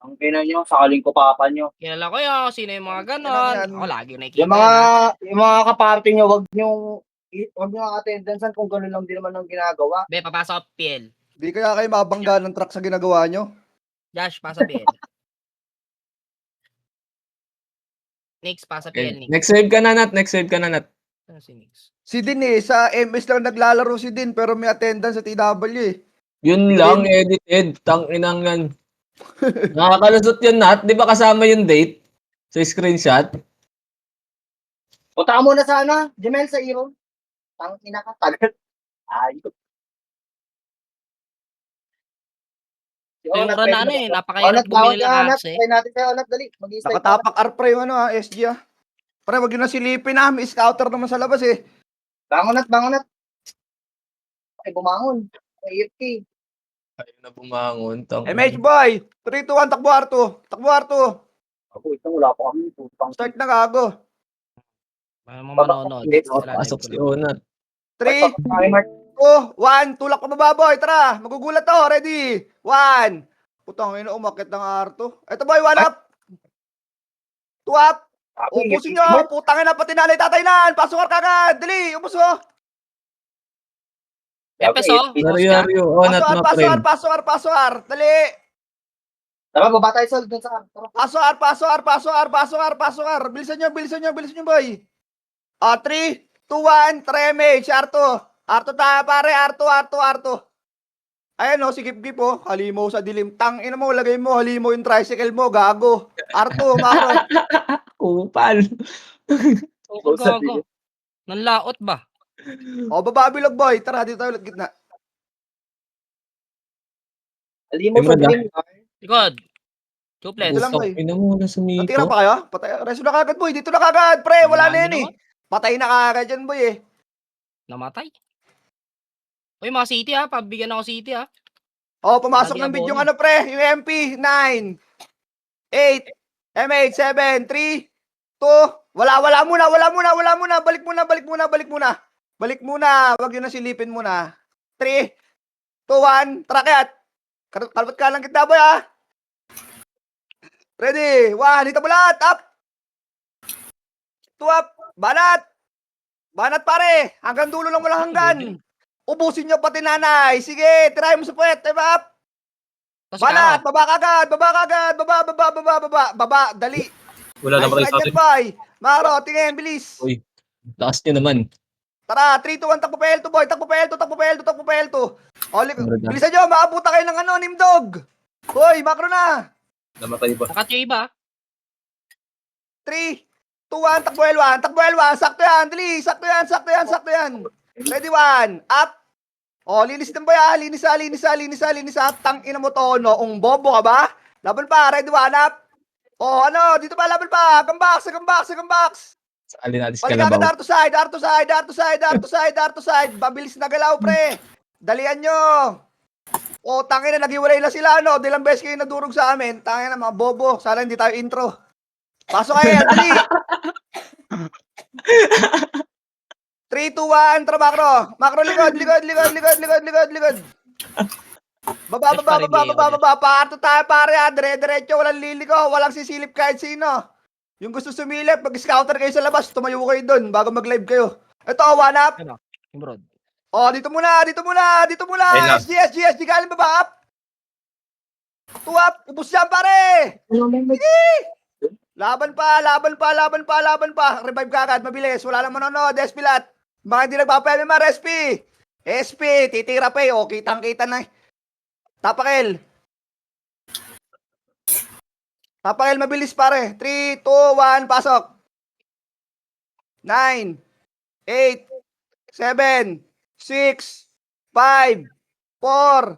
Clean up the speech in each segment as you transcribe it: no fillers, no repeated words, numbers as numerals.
Ang ina nyo, sakaling ko papa nyo. Kilala ko yun, sino yung mga ganon. Ako lagi nakikita Yung mga kaparty nyo, wag nyo attendancean kung gano'n lang din naman ang ginagawa. Be, papasok ako PL. Di kaya kayo mabangga ng truck sa ginagawa nyo? Josh, pasa PL. Nix, pasa PL, Nix. Next save ka na, Nat. Next save ka na, Nat. Ano si Nix? Si Din sa MS lang naglalaro si Din pero may attendance sa TW eh. Yun lang, edited. Tanginang yan. Nakakalusot yun, Nat. Di ba kasama yung date sa screenshot? Punta ka muna sa Jamel, sa Iro. Ina ka, tagal. Ayun. Yung run na napakahirap bumili ng apps eh. Try natin kayo, Onat, dali. Nakatapak R-Pre yung SG ah. Pre, wag yun na silipin na. May scouter naman sa labas eh. Bangonat. Ay, bumangon. AFK. Ayun na bumangon. MH boy! 3, 2, 1, takbo R2. Takbo R2. Ako, ito wala pa kami. Start na gago. Mga manonood. Pasok si Onat. 3, 2, 1. Tulak ko baba boy. Tara. Magugulat to. Ready? 1. Putang ina, umakit ng R2. Ito boy, 1 up. 2 up. Ubusin nyo. Putang ina, pati nanay tatay nan. Pasok ka kagad. Dali, ubus mo. Epeso? Mario, Onat, Macrin. Pasok R. Dali. Tara, baba tayo sa doon sa Pasok R. Bilisan nyo boy. 3, 2, 1, Tremage, R2 tayo pare, R2. Ayan o, si Gip o, halimaw sa dilim. Tangina mo, lagay mo, halimaw yung tricycle mo, gago. R2, maro. Kupal. Oo, gago. Nanlaot ba? O, baba bilog boy, tara, dito tayo ulit gitna. Alimo sa dilim. Likod. Suplet. Ito lang boy. Ina mo na sumiko. Natira pa kayo? Patay, reso na kagad boy, dito na kagad, pre, wala na yan eh. Patay na kagad yan boy eh. Namatay. Uy, mga city ha. Pabigyan ako city ha. O, pumasok ng video yung pre, yung MP, 9, 8, MH, 7, 3, 2, wala muna. Balik muna, wag yun na silipin muna. 3, 2, 1, trakyat. Kalpat ka lang kita boy ha. Ready, 1, hita bulat, up. 2 up, banat pare, hanggang dulo lang walang hanggan. Ubusin nyo pati nanay, sige, try mo sa puwet, diba up. Banat, baba kagad, baba, dali. Wala na pala sa atin. Maro, tingin, bilis. Uy, lakas nyo naman. Tara, 3, 2, 1, takbo pelto boy, takbo pelto. Bilisan nyo, maabutan kayo ng Nimdog. Hoy, macro na. Namatay ba? Nakatyo iba. 3, 2, 1, takbo L1. Sakto yan, dali. Sakto yan. Ready, 1, up. O, linis din boy ha. Linis ha. Tangina mo to, no? Bobo ka ba? Laban pa, ready, 1, up. O, dito pa, laban pa. Gambaks. Sali natin si Balik Kalabaw. agad, R to side. Babilis na galaw, pre. Dalian nyo. O, tangina, naghiwalay na sila, no? Dilang beses kayo nadurog sa amin. Tangina, mga bobo. Sana hindi tayo intro. Pasok kayo, dali. 3, 2, 1, tara Macro, likod. Baba. Paarto tayo, pare, ha. Dire-diretso, walang liliko, walang sisilip kahit sino. Yung gusto sumilip, mag-scouter kayo sa labas, tumayo kayo doon bago mag-live kayo. Ito, 1 up. Ano? Imrod. O, dito muna. SG, galing baba, up. 2 up, ubus yan, pare. Sige. Laban pa. Revive ka agad, mabilis. Wala lang manonood, Despilat. Baka hindi nagpapayami SP, titira pa eh. O, kitang-kita na eh. Tapakel, mabilis pare. 3, 2, 1, pasok. 9, 8, 7, 6, 5, 4,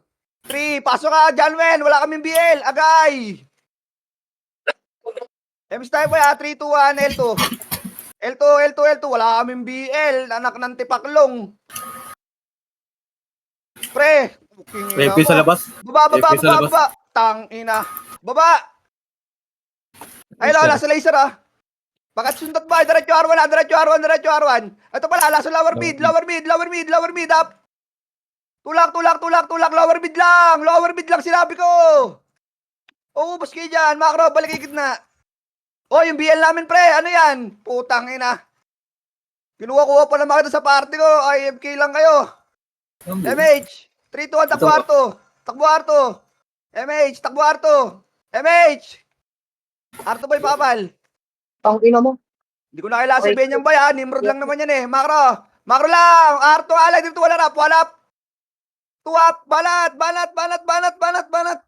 3. Pasok ka, Janwen. Wala kaming BL. Agay. MS tayo ba? 3, 2, 1, L2. Wala kaming BL. Anak ng tipaklong. Pre. Repi sa labas. Baba. Tangina. Baba. Ay, lola, sa laser ah. Bakit sundat ba? Diretso R1. Ito pala, laso lower mid, up. Tulak, lower mid lang, sinabi ko. Uubos kayo dyan. Macro, balik kayo gitna. O, yung BL namin, pre. Ano yan? Putang ina. Kinuha-kuha pa naman kita sa party ko. IFK lang kayo. MH. 3, 2, 1, takbo Arto. Takbo Arto. MH, takbo Arto. MH. Arto boy, papal. Tang ina mo. Hindi ko na kailangan sabihin yung boy, ha. Nimrod lang naman yan, eh. Macro. Macro lang. Arto, alay. Dito wala rap. Walap. Tuwap. Banat. Banat. Banat. Banat. Banat. Banat.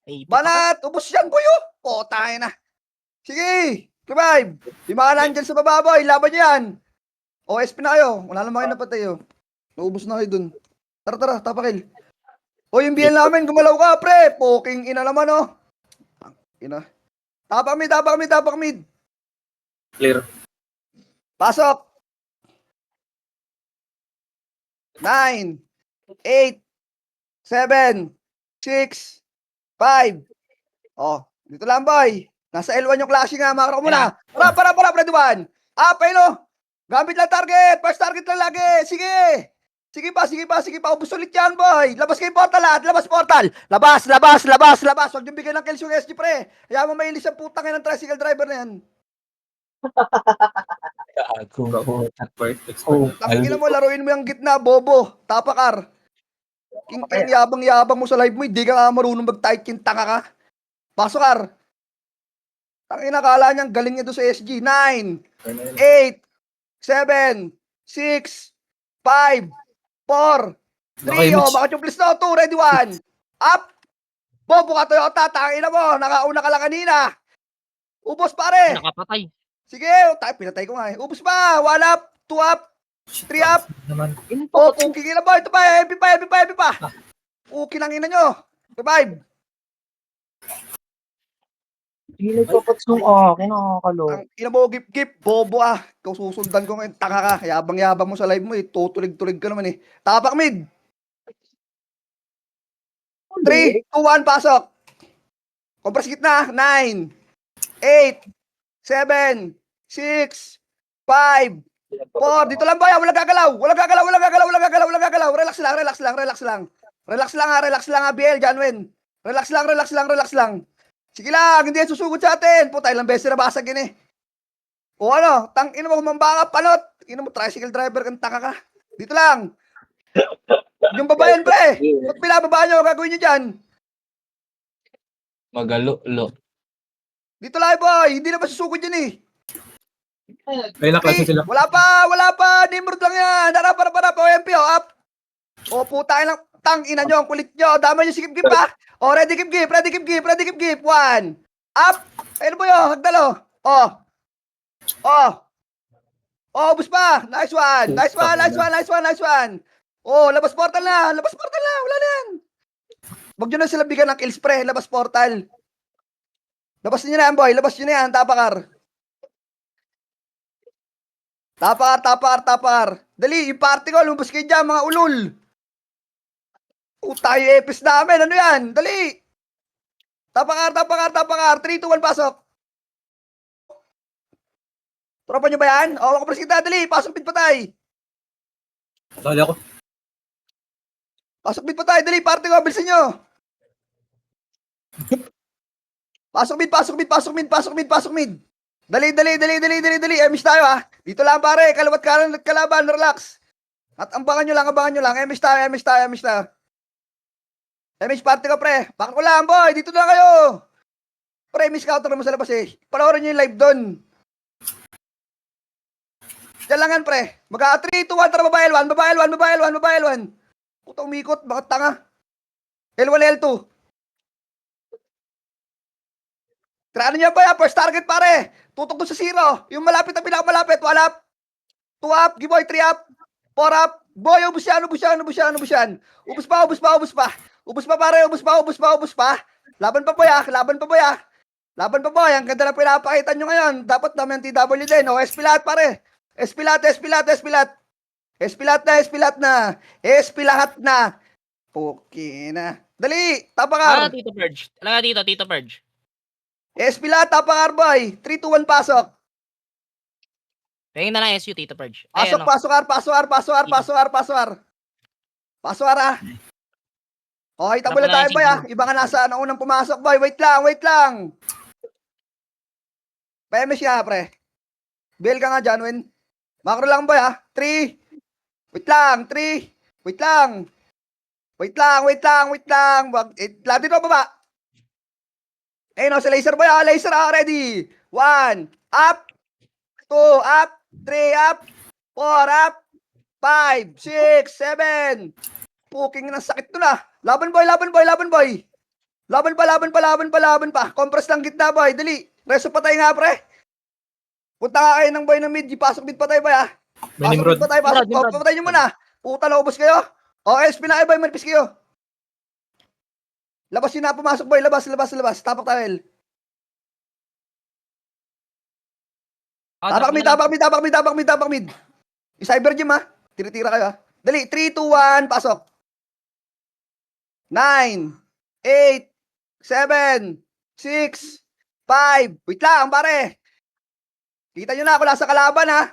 Ay, Banat. Ubus yan, boy, oh. Potay na. Sige. Revive. Yung mga nandyan sa baba, boy. Laban nyo yan. OSP na kayo. Wala naman kayo napatay, oh. Naubos na kayo dun. Tara, tara. Tapakil. O, yung BL namin. Gumalaw ka, pre. Poking ina naman, oh. Ina. Tapak mid. Tapak mid. Tapak mid. Clear. Pasok. 9, 8, 7, 6, 5. Oh, dito lang, boy. Nasa L1 yung klase nga, makara ko muna. Para, ready one. Ayun, gamit lang target. First target lang lagi. Sige. Sige pa. Ubus ulit yan, boy. Labas kayo portal, lahat. Labas portal. Labas. Huwag yung bigyan ng kills yung SG, pre. Kaya mo mailis ang putang ng tricycle driver na yan. Gago. Tangina mo, laruin mo yung gitna, bobo. Tapakar. King yabang-yabang mo sa live mo, hindi ka nga marunong mag-tight king, tanga ka. Pasok, Ar. Tangina, kala niyang galing niya doon sa SG. 9, 8, 7, 6, 5, 4, 3, oh, bakit yung please na, 2, ready, 1. Up. Bobo ka, Toyota, tangina mo, nakauna ka lang kanina. Ubos, pare. nakapatay. Sige, pinatay ko nga eh. Ubus pa, 1 up, 2 up, 3 up. Naman. Oh, puking ina mo. Ito pa, heavy pa. Puking ang ina nyo. Revive. Hindi nagpapats nung akin, nakakalo. Ang ina mo, gip. Bobo ah. Ikaw susundan ko ngayon. Tanga ka. Yabang-yabang mo sa live mo eh. Tutulig-tulig ka naman eh. Tapak mid. 3, 2, 1, pasok. Compress gitna. 9, 8, 7, 6, 5, 4. Dito lang ba yan? Walang gagalaw. Relax lang, BL, Janwen. Relax lang. Sige lang, hindi yan susugod sa atin. Puta, ilang beses na basag yun eh. O ano, ina mo, humamba ka, panot. Ina mo, tricycle driver kang tanga ka. Dito lang. Yung babayan, pre. Ba't pinababa nyo? Gagawin nyo dyan. Magalo-lo. Dito lang, boy. Hindi na masusugod yun eh. Ayun na, klase sila. Wala pa. Nimrod lang yan. Para. OMP, oh, up. O, puta lang. Ina nyo, ang kulit nyo. Dama nyo si Gip pa. O, ready Gip. 1. Up. Ayun po yun, hagdalo. Ubus pa. Nice one. O, labas portal na. Wala na yan. Huwag nyo na sila bigyan ng kills, pre. Labas portal. Labas nyo na yan, boy. Tapakar. Dali, yung party ko, lumabas kayo dyan, mga ulol. Tayo epis namin, ano yan? Dali. Tapakar. 3, 2, 1, pasok. Tropa nyo ba yan? O, makapres kita, dali. Pasok bid patay. Dali ako. Pasok bid patay, dali. Party ko, bilisan nyo. Pasok mid. Dali. Emish tayo ha. Dito lang pare, kalawat kalaban, relax. At ambangan nyo lang. Emish tayo. Emish party ko pre. Bakit ko lang boy, dito na kayo. Pre, emish counter naman sa labas eh. Panoorin nyo yung live doon. Diyan lang yan pre. Mag 3, 2, 1, tara babae L1. Puta umikot, bakit tanga? L1, L2. Tiraano niya ba yan? First target pare. Tutok doon sa 0. Yung malapit na pinakamalapit. 1 up. 2 up. Giboy. 3 up. 4 up. Boy, ubus yan. Ubus pa. Pare. Laban pa boy. Ang ganda na pinapakita nyo ngayon. Dapat naman TW din. O, SP lahat pare. SP lahat na. Okay na. Dali. Tapakar. Tito Purge. Talaga Tito Purge. SP lahat, tapakar boy. 3, 2, 1, pasok. Tingin na lang SU, Tito Purge. Pasok ah. Okay, tabula tayo, boy, ah. Iba ka nasa unang pumasok, boy. Wait lang. PM siya, pre. Bail ka nga, Janwin. Macro lang, boy, ah. 3. Wait lang. Latin mo, baba. Eh, no, sa laser, boy, ah. Laser, ah. Ready. 1. Up. 2. Up. 3. Up. 4. Up. 5. 6. 7. Puking ng sakit to na. Laban, boy. Laban pa. Compress lang gitna, boy. Dali. Reso patay nga, pre. Punta ka kayo ng boy ng mid. Pasok mid patay, boy, ah. May Pasok Nimrod. mid patay. Patay nyo muna. Puta, naubos kayo. O, SP na kayo, boy. Manipis kayo. Labas yun na, pumasok, boy. Labas. Tapak tayo, El. Tapak mid. Yung cyber gym, ha. Tira kayo, ha. Dali. 3, 2, 1. Pasok. 9, 8, 7, 6, 5. Wait lang, pare. Kita nyo na ako nasa kalaban, ha.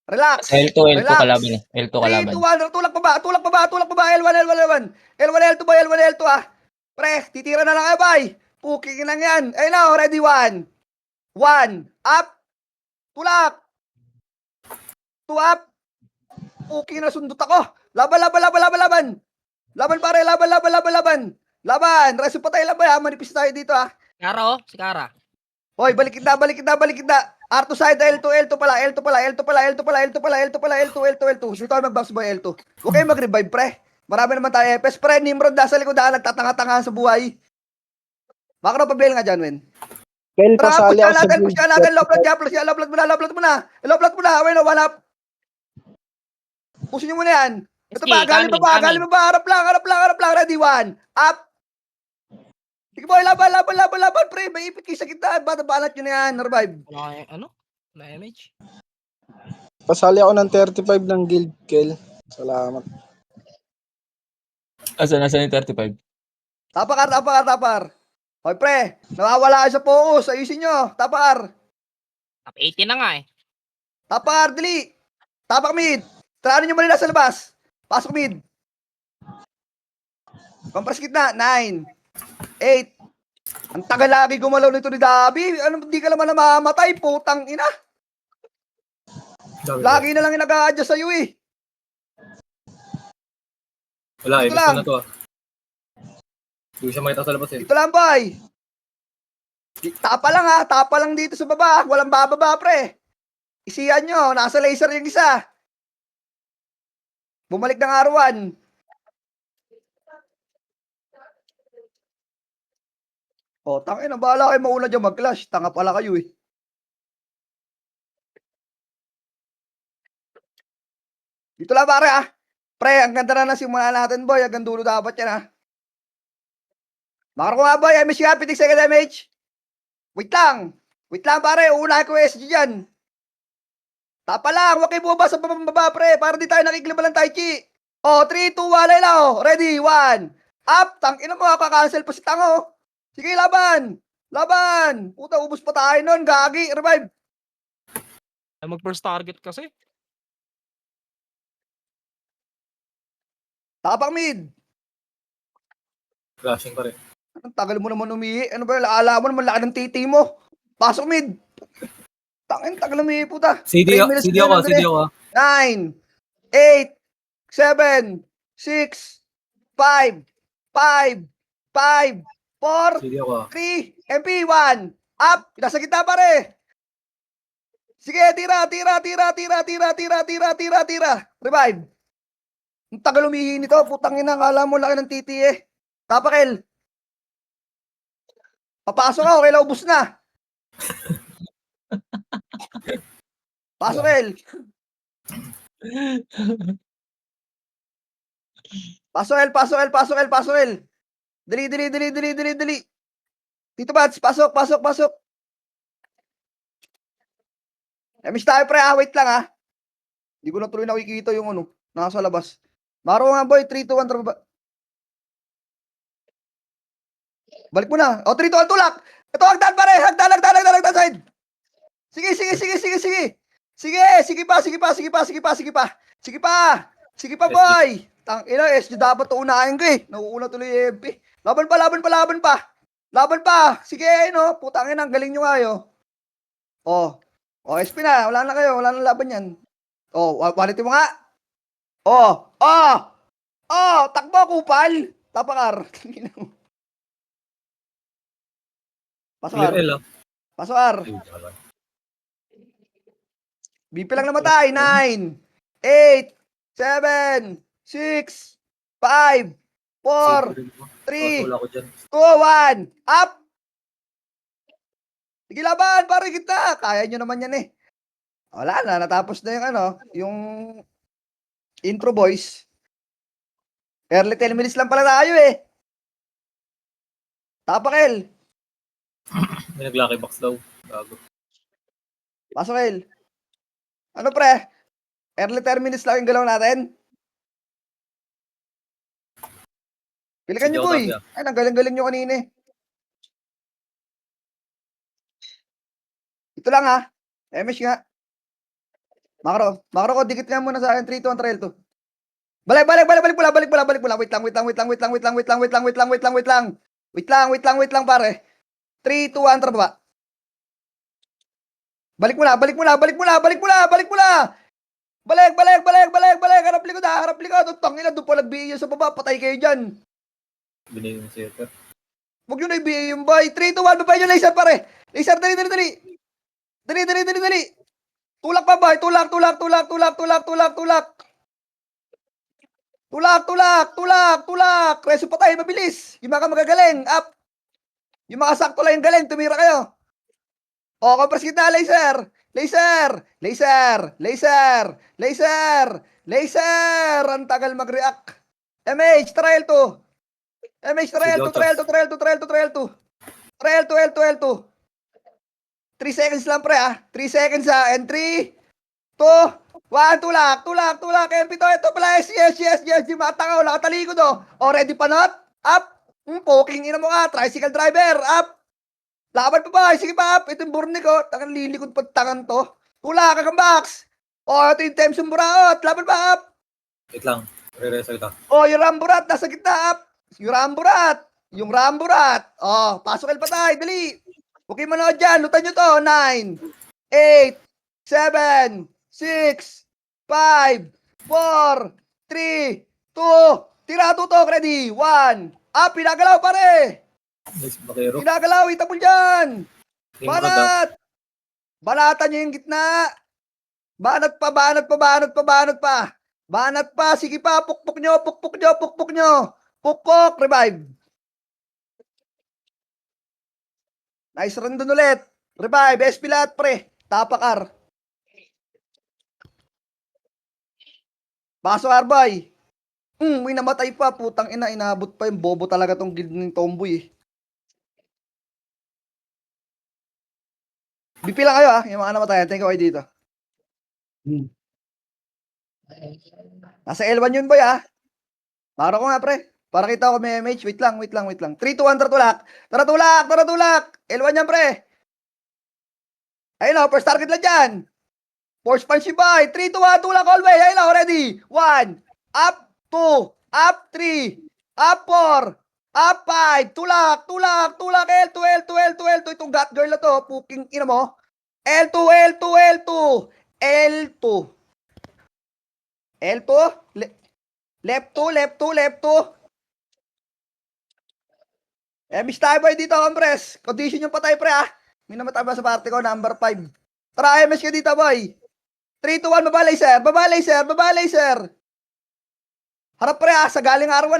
Relax. L2 kalaban eh. L2 kalaban. 3, 2, 1. Tulak pa ba? L1. L2 ba? L1, L2, ha. Pre, titira na lang kayo, bay. Puking lang yan. Ayun na, ready, 1. 1. Up. Tulak. 2 up. Puking na sundot ako. Laban. Laban, pare. Laban. Reso pa tayo lang, bay, ha. Manipis tayo dito, ha. Kara, si Kara. Hoy, balik kita. R2 side, L2 pala. Shoot tayo mag-bounce boy, L2. Huwag kayo mag-revive, pre. Marami naman tayo FS. Pre, Nimrod nasa likodan, nagtatanga-tanga sa buhay. Baka na pabail nga dyan, Wen. Kel, pasali ako sa build. Push ka natin, low blood mo na. Away na, wala. Push nyo muna yan. Ito ba, galing ba? Harap lang. Ready, 1. Up. Sige boy, laban, pre. May ipit kayo sa kita. Banat nyo na yan, revive. Wala damage. Pasali ako ng 35 ng guild, Kel. Salamat. Nasaan yung 35? Tapar. Hoy, pre. Nawawala kayo sa focus. Ayusin nyo. Tapar. Top 80 na nga eh. Tapar, dali. Tapak mid. Trano nyo muna sa labas. Pasok mid. Compress gitna. 9. 8. Ang tagal lagi gumalaw nito ni Dabi. Ano, di ka naman namamatay. Putang ina. Lagi na lang yung nag-a-adjust sa'yo eh. Wala, Ito ibig lang. na to, ah. Hindi siya makita sa labas, eh. Ito lang, boy. Tapa lang, ha. Tapa lang dito sa baba. Walang bababa, pre. Isiyan nyo. Nasa laser yung isa. Bumalik ng R1. O, tangin na. Bahala kayo mauna dyan mag-clash. Tanga pala kayo, eh. Dito lang, pare, ah. Pre, ang ganda na simula natin, boy. Hanggang dulo dapat yan, ha. Makaro nga, boy. MS ka, pitik second damage. Wait lang, pare. Uunahin ko SG dyan. Tapa lang. Huwag kayo bumaba sa baba, pre. Para di tayo nakiklima ng Tai Chi. O, 3, 2, 1. Alay na, o. Ready, 1. Up. Tangina mo, kakancel pa si Tango. Sige, laban. Puta, ubus pa tayo nun. Gagi, revive. Ay, mag-first target kasi. Tapak mid. Flashing pa rin. Ang tagal mo naman umihi. Ano ba, alam mo naman laki ng titi mo. Pasok mid. Tangin, tagal umihi, puta. CD 3 minutes ako, na lang CD dali. ako. 9, 8, 7, 6, 5, 4, CD ako, ah. 3, MP, 1. Up. Nasa gitna, pare. Sige, tira. Revive. Ang tagal umihi nito. Putang ina, akala mo laki ng titi eh. Tapakel. Papasok ako, kailan ubus na. Pasok, El. Pasok, El. Dali. Dito, Bats. Pasok. Namiss tayo, pre, ah. Wait lang, ah. Hindi ko na tuloy nakikita yung ano. Nasa labas. Maro nga, boy. 3, 2, 1, traba. Balik mo na. O, 3, 2, 1, tulak. Ito, hagdan, pare. Hagdan side. Sige. Sige pa, boy. Tangina, SG dapat to unahin ko eh. Nauuna tuloy yung MP. Laban pa, laban pa, laban pa. Laban pa. Sige, no. Putangin, ang galing nyo kayo. Oh. Oh, SP na. Wala na kayo. Wala na laban yan. Oh, quality mo nga. Oh. Oh. Oh, takbo, kupal. Tapakar. Pasok, Clear L ah. Pasok, Ar. BP lang namatay. 9, 8, 7, 6, 5, 4, 3, Wala ko dyan. 2, 1. Up! Sige laban, pare kita. Kaya nyo naman yan eh. Wala na, natapos na yung yung intro boys. Early 10 minutes lang pala tayo eh. Tapakel. May nag-lucky box daw. Bago. Pasok, El. Ano pre? Early 10 minutes lang yung galaw natin. Pilikan nyo, boy. Ay, nagaling-galing nyo kanina eh. Ito lang ha. MS nga. Makro ko, dikit nga muna sa akin. 3-2 ang trail to. Balik pula. Wait lang, pare. 3-2 ang traba. Balik mula. Balik. Harap likod. Tangina, doon pa nag-BA sa baba. Patay kayo dyan. Binigay yung setter. Huwag nyo na i-BA yung bay. 3-2-1. Babay nyo laser, pare. Laser, dali. Dali. Tulak pa, bay. Tulak. Reso pa tayo, mabilis. Yung mga magagaling, up. Yung mga sakto lang yung galing, tumira kayo. O, compress kita, laser. Ang tagal mag-react. MH, trail to. Trail to. 3 seconds lang, pre, 3 seconds, and 3, 2, 1, tulak. MP to, ito pala, yes, matangaw, nakatalikod, ready pa not? Up. Poking ina mo ka, tricycle driver, up. Laban pa ba? Sige pa, up. Ito yung burnik, tangan lilikod pa tangan to. Tulak, kakambaks. Ito yung time sumburaot. Laban pa, up. Wait lang. Re-resell ka. Yung ramburat, nasa gitna, up. Yung ramburat. Pasok el patay, dali. Okay manood dyan, lutan nyo to. 9, 8, 7, 6, 5, 4, 3, 2, tira tutok, ready, 1, up, pinagalaw pare. Nice, bakero. Pinagalaw, itapol dyan. Tingin ko daw. Banatan nyo yung gitna. Banat pa, sige pa, pukpok nyo. Pukpok, revive. Nice run dun ulit. Revive, SP lahat pre. Tapakar. Paso Arbay. May namatay pa. Putang ina, inabot pa yung bobo talaga tong guild ng Tomboy eh. BP lang kayo yung mga namatayan. Thank you kayo dito. Nasa L1 yun boy Mara ko nga pre. Para kita ko may MH. Wait lang. 3-2-1, taratulak. L1 yan pre. Ayun first target lang dyan. Force punch si Bay. 3-2-1, tulak all way. Ayun ready. 1, up 2, up 3, up 4, up 5. Tulak. L2. Itong got girl na to. Puking ina mo. L2. Left 2. Miss tayo boy dito, compress. Condition yung patay pre May namatay ba sa party ko, number 5. Tara, MS ka dito boy. 3-2-1, baba laser. Harap pre sa galing R1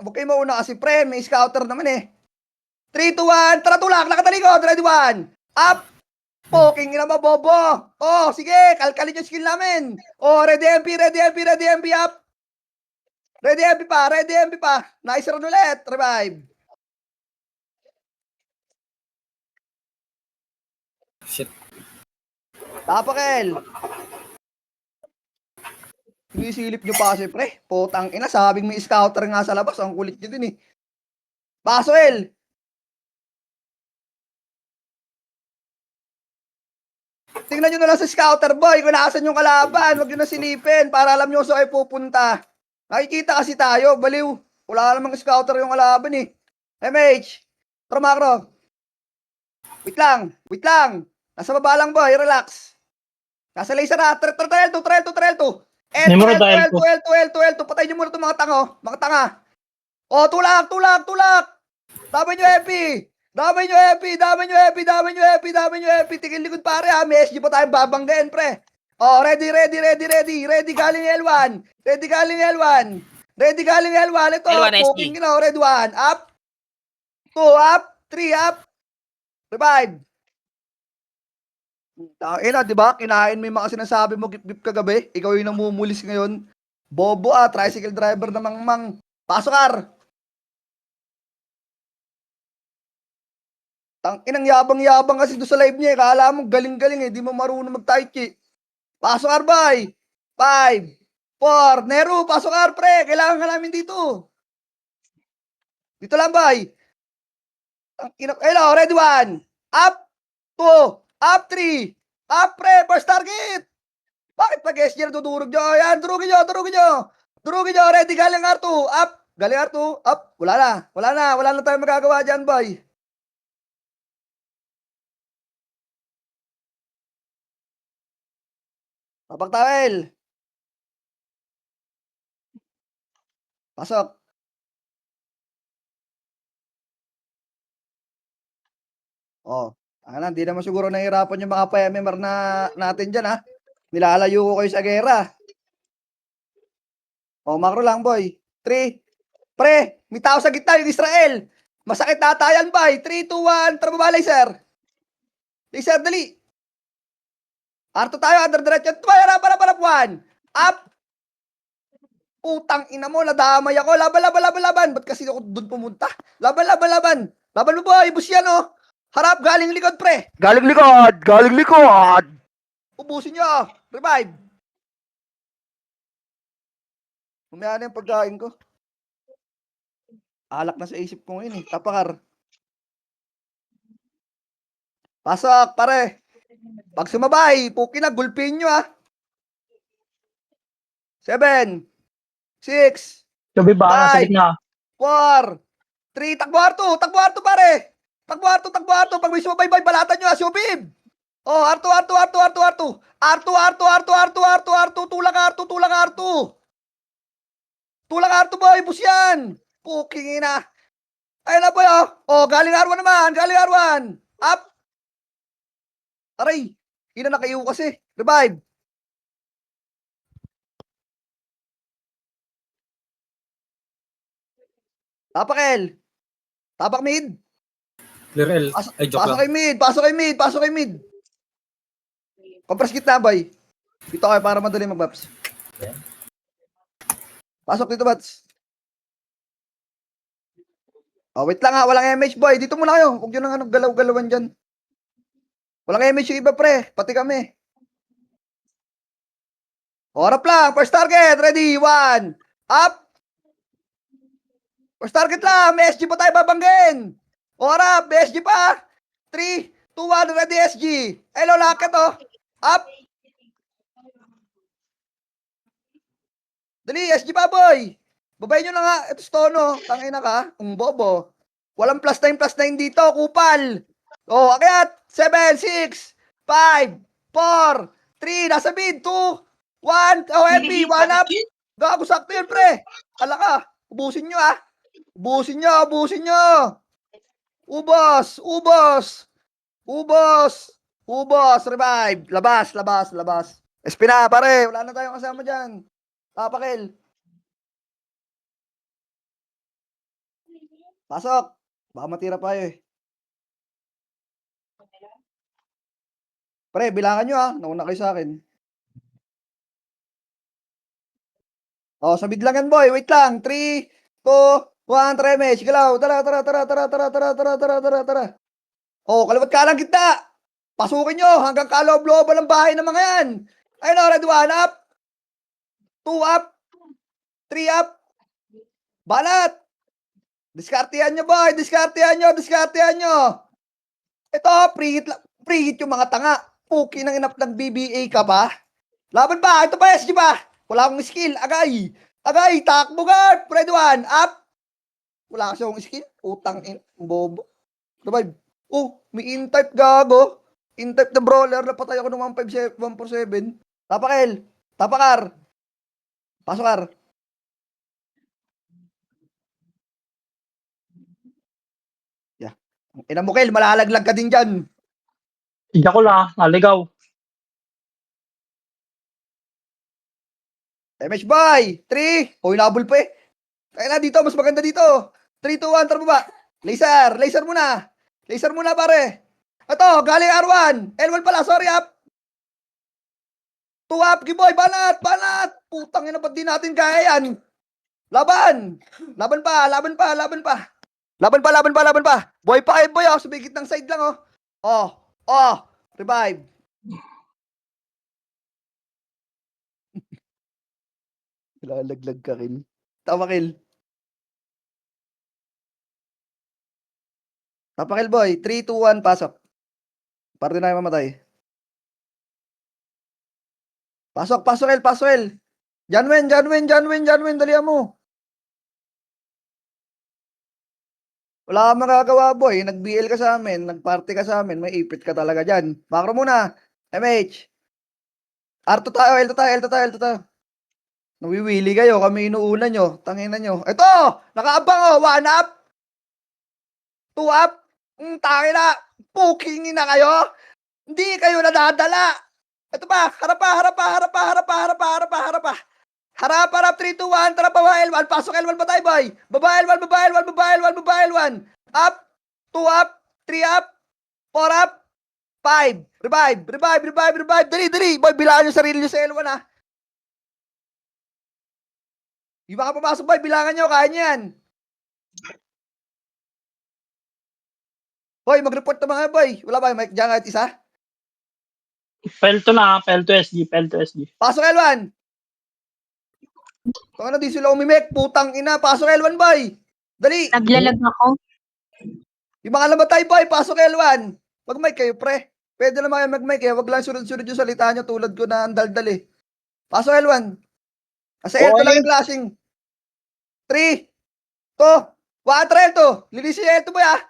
Huwag kayo mauna kasi pre, may scouter naman 3-2-1, tara tulak, nakatalikod, ready 1. Up. Poking ina mo, bobo. Sige, kalkalin yung skill namin. Ready MP, up. Ready MP pa. Nice run ulit, revive. Shit. Tapakel. Sinisilip nyo pa kasi pre. Potang ina, sabing may scouter nga sa labas. Ang kulit nyo din Paso El. Tingnan nyo na lang sa scouter boy kung naasan yung kalaban. Huwag nyo na silipin para alam nyo saan kayo pupunta. Nakikita kasi tayo, baliw. Wala namang scouter yung kalaban eh. MH, tara macro. Wait lang. Nasa baba lang boy, relax. Nasa laser na, trail to. Memorize dahil po. L2. Patay nyo muna itong mga tanga, mga tanga. O, tulak. Damay nyo happy. Tingin likod pare ha, may SG pa tayong babanggain pre. O, ready. Galing L1. Ito, L1 SG. poking nyo, red 1. Up. 2 up. 3 up. Revive. Ina, di ba? Kinain mo yung mga sinasabi mo gip-gip kagabi. Ikaw yung namumulis ngayon. Bobo tricycle driver na mangmang. Pasokar. Inang yabang-yabang kasi doon sa live niya. Kala mo galing-galing eh. Di mo marunong mag-tai chi. Pasokar, bay. 5, 4, Nero, pasokar, pre. Kailangan ka namin dito. Dito lang, bay. Hello, ready 1. Up. 2. Up 3. Up, pre. First target. Bakit pag-SG na tuturog nyo? Ayan, durugin nyo. Ready, galing R2. Up. Galing R2. Up. Wala na tayong magagawa dyan, boy. Tapak tawel. Pasok. Oh. Hindi naman siguro nahihirapan yung mga pa-MMR na natin dyan, ha? Nilalayo ko kayo sa gera. Oh, macro lang, boy. 3. Pre, may tao sa gitna yung Israel. Masakit tatayan, boy. 3, 2, 1. Tara ba, laser? Laser, dali. R2 tayo, under direction. Harap, 1. Up. Putang ina mo, nadamay ako. Laban. Ba't kasi ako doon pumunta? Laban. Laban mo, boy. Bus yan, oh. Harap, galing likod, pre. Galing likod. Ubusin nyo. Revive. Umaya na yung pagkain ko. Alak na sa isip ko ngayon, eh. Tapakar. Pasok, pare. Pag sumabay, puki na, gulpin nyo, 7, 6, Sabi ba? Nasa 5, gitna. 4, 3, takbo R2, pare. Takbo R2. Pag may sumabay, balatan nyo, Subib. Oh, R2. Tulak R2. Tulak R2, boy, bus yan. Puking ina. Ayun na, boy, oh. Oh, galing R1 naman. Up. Aray. Ina, nakaiu kasi. Revive. Tapak L. Tapak mid. Clear L. Ay, joke Pasok lang. kay mid. Compress kit na, boy. Dito kayo para madali mag-baps. Pasok dito, bats. Oh, wait lang ha. Walang MH, boy. Dito muna kayo. Huwag nyo nang galaw-galawan dyan. Walang MH yung iba, pre. Pati kami. Harap lang. First target. Ready. 1. Up. First target lang. May SG pa tayo babanggain. Harap. May SG pa. 3, 2, 1. Ready, SG. Hello, lakit, oh. Up. Dali, SG pa, boy. Babayin nyo na nga. Ito stono. Tangina ka. Bobo. Walang +9 dito. Kupal. Oh, akyat. 7, 6, 5, 4, 3. Nasa mid. 2, 1. Oh, MP. 1 up. Gago, sakto yun, pre. Kala ka. Ubusin nyo, Ubusin nyo. Ubos. Revive. Labas. Espina, pare. Wala na tayong kasama dyan. Tapakil. Pasok. Baka matira pa eh. Pre, bilangan nyo Nauna kayo sa akin. Oh, sabid lang yan, boy. Wait lang. 3, 2, 1, tremage. Galaw. Tara. Oh, kaliwat ka lang gitna. Pasukin nyo hanggang kaloob-looban ng bahay ng mga yan. Ayun o, red 1 up. 2 up. 3 up. Balat. Diskartehan nyo, boy. Diskartehan nyo. Ito, pre-hit yung mga tanga. Puki ng inap ng BBA ka pa. Laban ba? Ito pa, SG ba? Wala akong skill. Agay. Agay, takbo guard. Red 1, up. Wala kasi akong skill. Utang in, bobo. Revive. Oh, may in-type gago. In-type na brawler. Napatay ako ng 147. Tapakel. Tapakar. Pasokar. Yeah. Ina mo, Kel, malalaglag ka din dyan. Hindi ako naligaw. MH boy. 3. Oh, inabol pa eh. Kaya na dito, mas maganda dito. 3, 2, 1, tara baba. Laser. Laser muna. Laser muna, pare. Ito, galing R1. L1 pala, sorry, up. 2 up, Giboy, banat, banat. Putang ina, ba't di natin kaya yan? Laban. Laban pa, laban pa, laban pa. Laban pa, laban pa, laban pa. Boy pa kayo, boy, oh. Subigit ng side lang, oh. Oh, oh. Revive. Lalaglag ka rin. Tama, Kill. Tapakil, boy. 3, 2, 1, pasok. Para din tayo mamatay. Pasok, pasok, El, pasok, El. Janwen, Janwen, Janwen, Janwen, dalihan mo. Wala kang magagawa, boy. Nag-BL ka sa amin, nag-party ka sa amin, may ipit ka talaga dyan. Macro muna. MH. R2 tayo, L2 tayo, L2 tayo, L2 tayo. Nawiwili kayo, kami inuuna nyo. Tangina nyo. Ito! Nakaabang, oh. 1 up. 2 up. Tangina. Puking na kayo. Hindi kayo nadadala. Ito pa. Harap pa, harap pa, harap pa, harap pa, harap pa, harap pa, harap pa. Harap, harap. 3, 2, 1. Tara pa, L1. Pasok L1 ba tayo, boy? Baba L1, baba L1, baba L1, baba L1. Up. 2 up. 3 up. 4 up. 5. Revive, revive, revive, revive. Dali, dali. Boy, bilangan yung sarili nyo sa L1, ha. Yung mga papasok, boy, bilangan nyo, kaya nyo yan. Boy, mag-report na mga boy. Wala ba yung mic dyan kahit isa? Pel to SG, pel to SG. Pasok L1. Kung ano, di sila umimik. Putang ina, pasok L1, boy. Dali. Naglalag ako. Yung mga lamatay, boy, pasok L1. Mag-mic kayo, pre. Pwede naman kayo mag-mic, eh. Wag lang sunod-sunod yung salita nyo tulad ko na ang daldal, eh. Pasok L1. Kasi L2 lang yung clashing. 3, 2, 1, try L2. Linisin yung L2, boy, ah.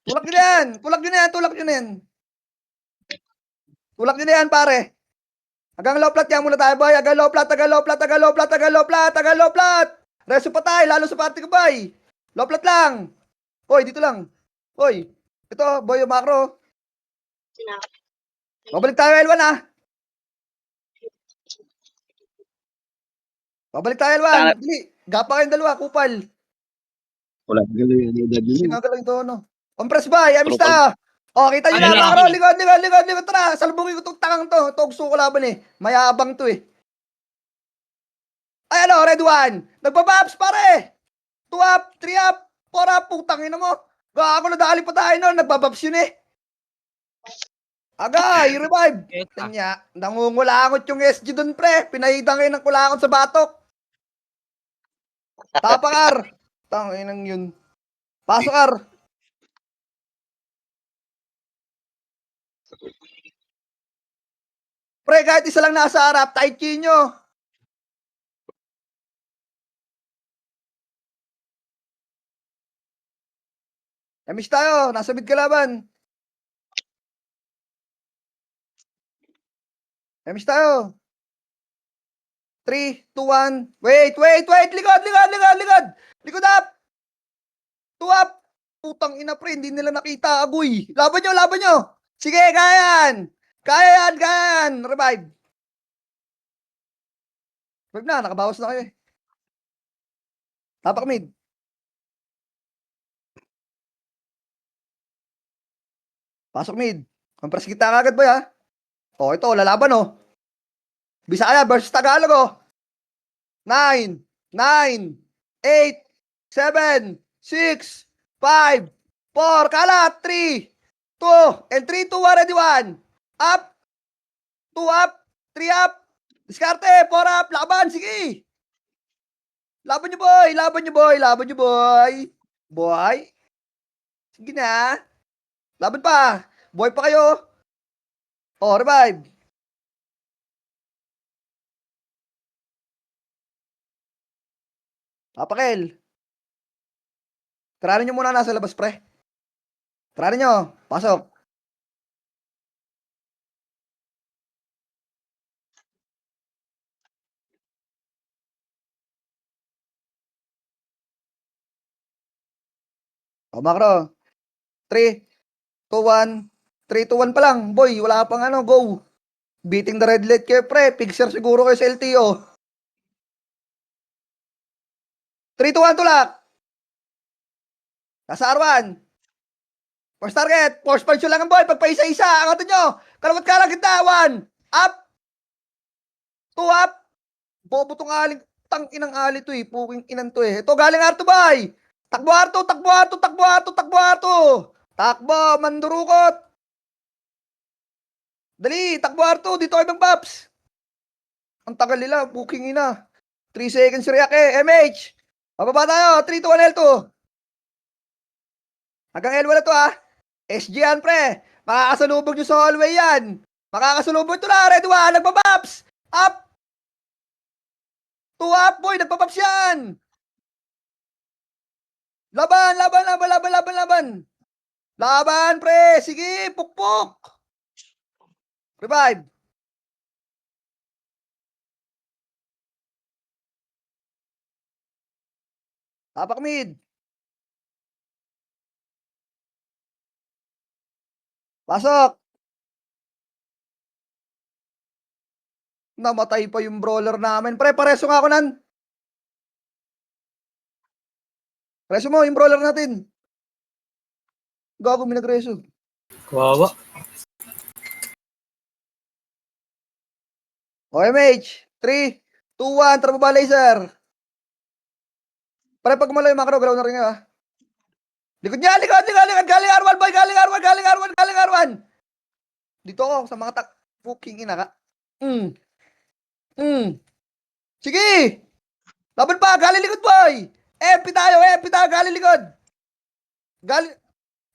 Tulak nyo na yan. Tulak nyo na yan. Tulak nyo na yan. Tulak nyo na yan, pare. Hanggang low plat yan muna tayo, boy. Hanggang low plat, hanggang low plat, hanggang low plat, hanggang low plat, hanggang low plat. Reso pa tayo, lalo sa party ko, boy. Low plat lang. Hoy, dito lang. Hoy. Ito, boy, yung macro. Babalik tayo, L1, ah. Babalik tayo, L1. Dili. Gapa kayong dalawa, kupal. Wala galing. Sinagalang ito, no? Compress ba? Amis tayo. Oh, kita nyo na, Ayun na, macro. okay. Likod, likod, likod, likod. Tara, salubungin ko itong tangang to. Ito, gusto ko laban, eh. Mayabang to, eh. Ay, ano, red 1. Nagbabaps, pare. 2 up, 3 up, 4 up. Putangin na mo. Gago na dali pa tayo nun. Nagbabaps yun, eh. Agay, revive. Kanya, nangungulangot yung SG dun, pre. Pinahidang kayo ng kulangot sa batok. Tapakar. Tanginang yun. Pasokar. Pre, kahit isa lang nasa harap, tight key nyo. Emish tayo, nasa mid kalaban. Emish tayo. 3, 2, 1. Wait, wait, wait. Likod, likod, likod, likod. Likod up. 2 up. Putang ina, pre. Hindi nila nakita. Agoy. Laban nyo, laban nyo. Sige, kaya yan. Kaya yan, kaya yan. Revive. Revive na, nakabawas na kayo eh. Tapak mid. Pasok mid. Compress kita kagad boy ha. Oh, ito, lalaban oh. Bisaya versus Tagalog oh. 9, 9, 8, 7, 6, 5, 4, kalat, 3, 2, and 3, 2, 1, ready 1. Up, 2 up, 3 up, diskarte, 4 up, laban, sige. Laban nyo boy, laban nyo boy, laban nyo boy. Boy. Sige na. Laban pa. Boy pa kayo. Oh, revive. Papakel. Tiranin nyo muna nasa labas, pre. Tiranin nyo. Pasok. O, Macro. 3, 2, 1. 3, 2, 1 pa lang. Boy, wala pang ano, go. Beating the red light kayo, pre. Fixer siguro kayo sa LTO. 3, 2, 1, tulak. Nasa R1. First target. Force punch nyo lang ang boy. Pagpaisa-isa. Angatin nyo. Kalawat ka lang kita. 1. Up. 2 up. Bobo tong aling. Tang inang ali to eh. Puking inan to eh. Ito galing R2 boy. Takbo R2. Takbo R2. Takbo R2. Takbo R2. Takbo. Mandurukot. Dali. Takbo R2. Dito kayo ng Paps. Ang tagal nila. Puking ina. 3 seconds react eh. MH. Bababa tayo. 3, 2, 1, L2. Hanggang L1 na to ah. SG yan pre. Makakasalubog nyo sa hallway yan. Makakasalubog ito na. Ready 1. Nagpapaps. Up. 2 up boy. Nagpapaps yan. Laban. Laban. Laban. Laban. Laban. Laban. Laban pre. Sige. Pukpuk. Revive. Tapak mid. Pasok. Namatay pa yung brawler namin. Pre, pareso nga ako nan. Pareso mo, yung brawler natin. Gago, minagreso. Kawawa. OMH. 3, 2, 1. Tara ba laser? Pre, pag malayo yung macro, galaw na rin nga. Likod niya, likod. Galing R1, boy. Galing R1. Dito ako sa mga fucking ina ka. Sige! Laban pa! Galing likod, boy! MP tayo! Galing likod!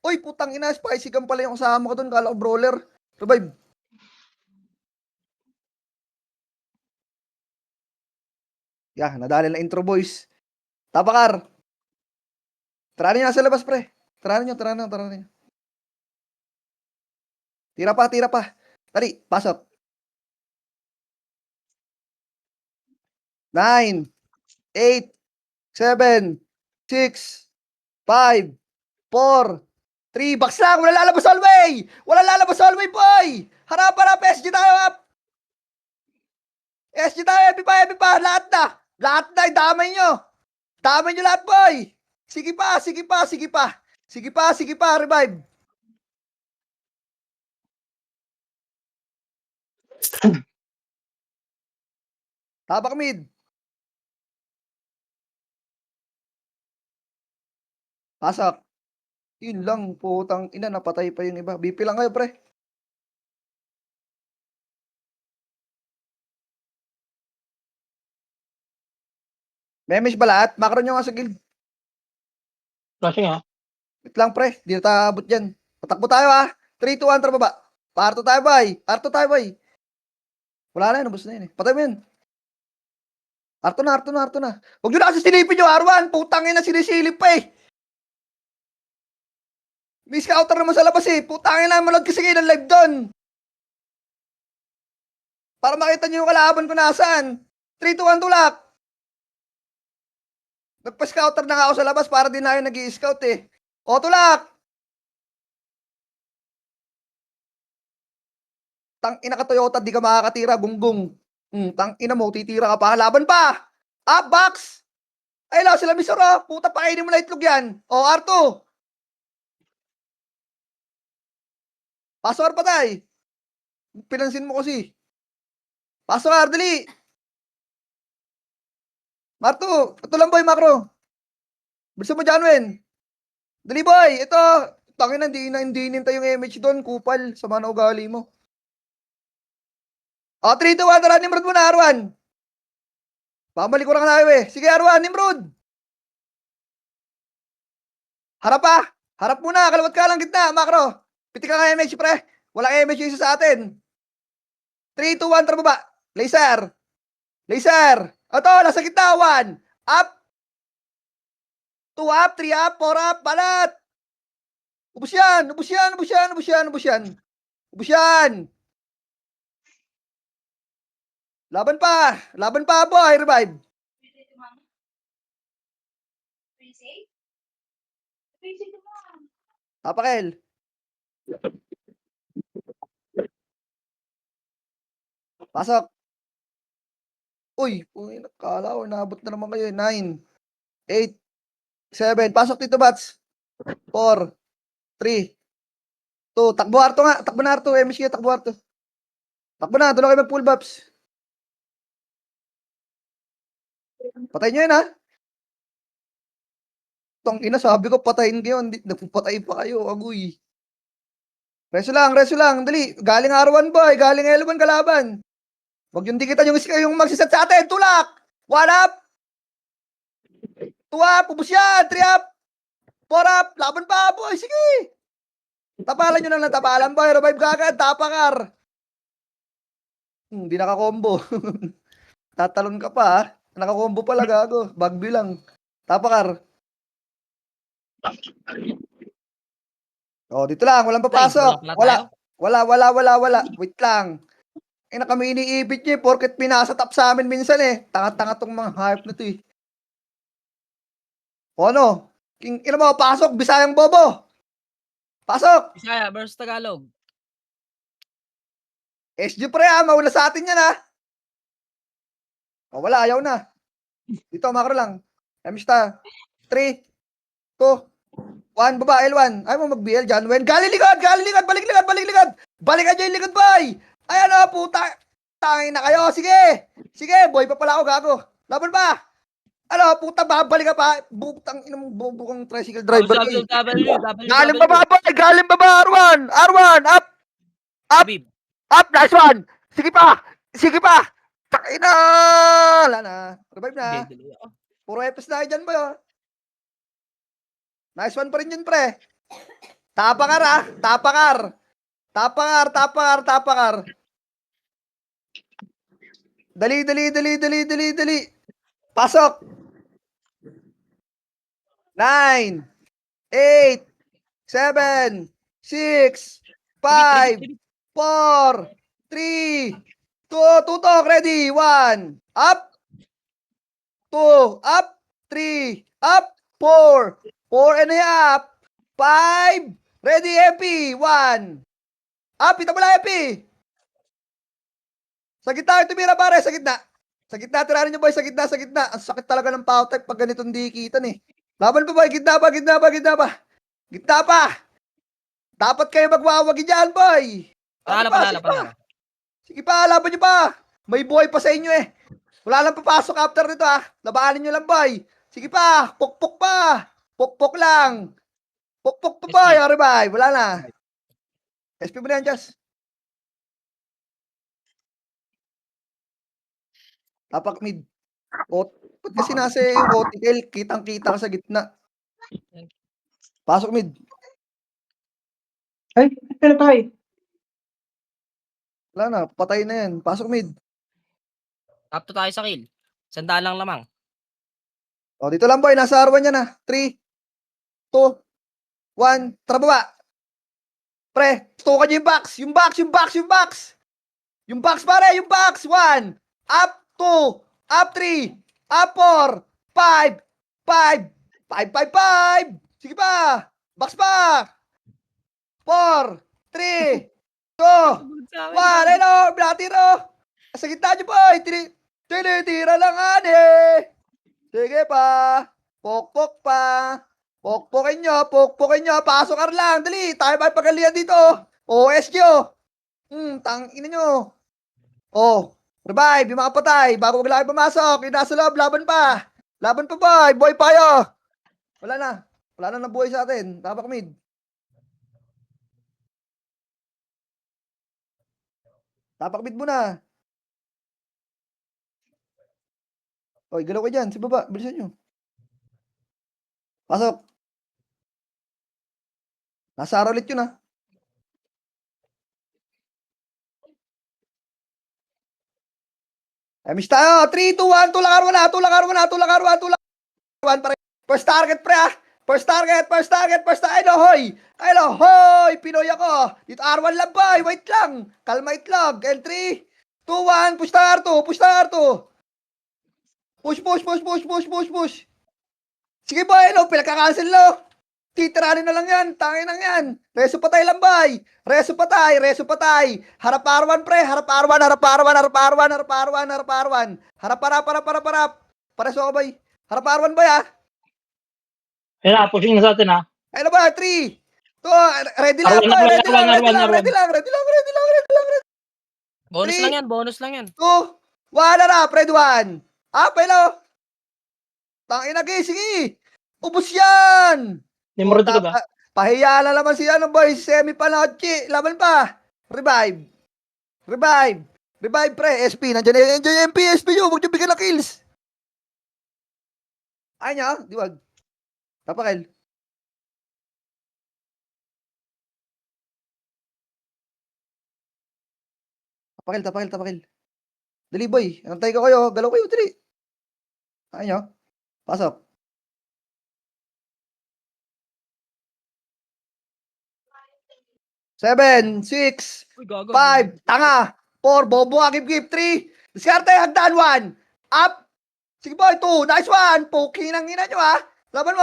Uy, putang ina, spicy gun pala yung kasama ko doon. Kala ko brawler. Revive. Nadali na intro, boys. Tapakar. Tiranin nyo sa labas, pre. Tiranin nyo. Tira pa. Tari, pasok. 9, 8, 7, 6, 5, 4, 3, box lang. Wala lalabas hallway, boy. Harap, SG tayo, up. SG tayo, epi pa. Lahat na, damay nyo. Damay nyo lahat, boy. Sige pa, revive. Tabak mid. Pasok. Yun lang, putang ina, napatay pa yung iba. BP lang kayo, pre. Memes ba lahat? Macro nyo nga sa guild. Flashing ha. Wait lang, pre. Di na taabot dyan. Patakbo tayo, ha. 3, 2, 1, tara baba. R2 tayo, boy. Wala na yun, ubos na yun, eh. Patay mo yun. R2 na. Huwag nyo na kasi silipin yung R1. Putang ina, sinisilip pa, eh. May scouter naman sa labas, eh. Putang ina, manood kasi kayo ng live doon. Para makita nyo yung kalaban ko nasaan. 3, 2, 1, tulak. Nagpa-scouter na nga ako sa labas para din na yung nag-i-scout, eh. O, tulak. Tang ina ka Toyota, di ka makakatira, gunggong. Tang ina mo, titira ka pa. Laban pa. Up, box. Ay, lang sila misura. Puta, pakainin mo na itlog yan. O, R2. Pasok, patay. Pinansin mo kasi. Pasok, R, dali. Marto, ito lang, boy, macro. Bilisan mo, Janwen. Dali, boy. Ito. Tangina, hindi nintay yung MH doon. Kupal. Sama na ugali mo. O, 3, 2, 1. Tara, Nimrod mo na, R1. Pamalik ko lang na eh. Sige, R1, Nimrod. Harap pa. Harap muna. Kalawat ka lang gitna, macro. Piti ka nga MH, pre. Walang MH yung isa sa atin. 3, 2, 1. Tara, baba. Laser. Ito, nasa gitna. 1. Up. 2 up, 3 up, 4 up, balat! Ubus yan! Ubus yan! Ubus yan! Ubus yan! Ubus yan! Ubus yan! Laban pa! Laban pa, boy! Revive! Tapakel! Pasok! Uy! Uy, nakala ko, naabot na naman kayo. 9, 8, 7. Pasok dito, Bats. 4, 3, 2. Takbo Arto nga. Takbo na Arto. MSK, takbo Arto. Takbo na. Tuloy kayo mag-pull buffs. Patay nyo yun, ha? Tang ina, sabi ko patayin kayo. Hindi, nagpapatay pa kayo. Agoy. Reso lang, reso lang. Dali. Galing R1 boy. Galing L1 kalaban. Huwag yung dikitan yung magsisat sa atin. Tulak! 1 up! 2 up! Ubus yan! 3 up! 4 up! Laban pa, boy! Sige! Tapalan nyo lang ng tapalan, boy. Revive ka agad. Tapakar. Hindi nakakombo. Tatalon ka pa, ha? Nakakombo pala, gago. Bagby lang. Tapakar. Oh, dito lang. Walang papasok. Wala. Wala. Wait lang. Eh, na kami iniipit niya, porket pinasa-tap sa amin minsan eh. Tanga-tanga tong mga hype na to eh. O ano? Ina mo, pasok, Bisayang Bobo. Pasok. Bisaya versus Tagalog. SG pre ha, mauna sa atin yan ha. O wala, ayaw na. Dito, makro lang. Amista. 3, 2, 1, baba, L1. Ayaw mo mag-BL, John Wen. Galing likod, balik likod. Balikan nyo yung likod, boy. Ayan o, puta. Tangin na kayo. Sige, boy pa pala ako, gago. Laban ba? Ano, puta, babalik ka pa. Butang inang bubukang tricycle driver. Galing baba, boy. Galing baba, R1, up. Habib. Up, nice one. Sige pa. Takin na. Wala na. Revive na. Puro epis na dyan, boy. Oh. Nice one pa rin yun, pre. Tapakar, ha. Tapakar. Dali. Pasok. 9, 8, 7, 6, 5, 4, 3, 2, tutok, ready, 1, up, 2, up, 3, up, 4, 4 and a half, 5, ready, MP, 1, up, ito pala, MP. Sa gitna, tumira pare, sa gitna. Sa gitna, tiranin nyo boy, sa gitna. Ang sakit talaga ng power type pag ganitong dikitan eh. Laban pa boy, gitna pa. Gitna pa. Dapat kayo magwawagi dyan boy. Panalo. Sige pa, laban nyo pa. May buhay pa sa inyo eh. Wala lang papasok after nito ah. Labanan nyo lang boy. Sige pa, pukpok pa. Pukpok lang. Pukpok pa boy, o revive. Wala na. SP mo na yan, Jess. Tapak mid. O, ba't kasi nasa yung OTL, kitang-kita ka sa gitna. Pasok mid. Ay, pinatay. Wala na, patay na yan. Pasok mid. Top to tayo sa kill. Sandaan lang lamang. O, dito lang boy, nasa R1 yan na. 3, 2, 1, tara baba. Pre, tukan nyo yung box. Yung box pare, yung box. 1, up, 2, up 3, up 4, 5, 5. Sige pa. Box pa. 4, 3, 2, 1. Hello, blatiro. Sa gitna nyo boy. Tinitira lang ane. Sige pa. Pokpok pa. Pokpokin nyo. Pasok lang. Dali. Tayo ba pagalian dito? OSQ. Tangina nyo. Oh. Revive, yung mga patay, bago wag lang pumasok, yung nasa loob, laban pa boy pa kayo. Wala na nabuhay sa atin, tapak mid. Tapak mid muna. Oy, galaw ka dyan, sa baba, bilisan nyo. Pasok. Nasa araw ulit yun ha. Miss tayo. 3, 2, 1. Tulak arwan na. Pare. First target, pre, ah. First target. Ayun, hoy. Ayun, hoy. Pinoy ako. Dito R1 lang, boy. Wait lang. Kalma itlog. And 3, 2, 1. Push na R2. Push. Sige, boy. Ano, pinagkakancel, no? Titiranin na lang yan. Tangin lang yan. Reso patay lang, boy. Reso patay. Harap R1, pre. Harap R1. Harap. Pareso ako, boy. Harap R1, boy, ah. Ayun na, pushing na sa atin ha. Ayun na ba? 3, 2, ready lang, boy. Ready lang. Bonus Three. lang yan, bonus lang yan. 2, 1 na, Fred 1. Pelo. Tangin na, sige. Ubus yan. Nimrod ka ba? Pahiya na naman si boy, semi panochi. Laban pa. Revive, pre. SP, nandiyan yung MP, SP nyo. Huwag nyo bigyan ng kills. Ayaw niya, diwag. Tapakil. Tapakil. Dali, boy. Antay ko kayo. Galaw kayo, dali. Ayaw niyo. Pasok. Seven, 6, Uy, gago. 5, tanga. 4, bobo, agib-gib. 3, diskarte, hagdan. 1, up. Sige, boy. 2, nice one. Poking ng ina nyo, ha. Laban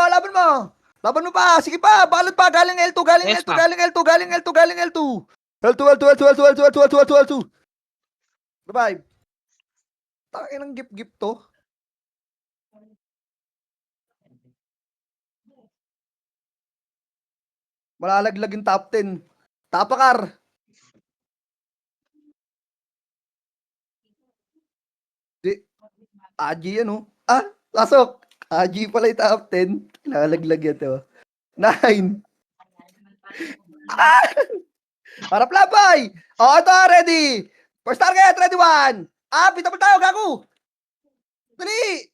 mo pa. Sige pa. Balot pa. Galing L2. Yes, pa. L2. Revive. Tangin ng gip-gip to. Malalaglag yung top 10. Tapakar. Aji yan, oh. Pasok. Aji pala yung top 10. Lalaglag yan, to. 9. Harap labay. Ito, ready. First target, ready 1. Pita pa tayo, gago. Dali.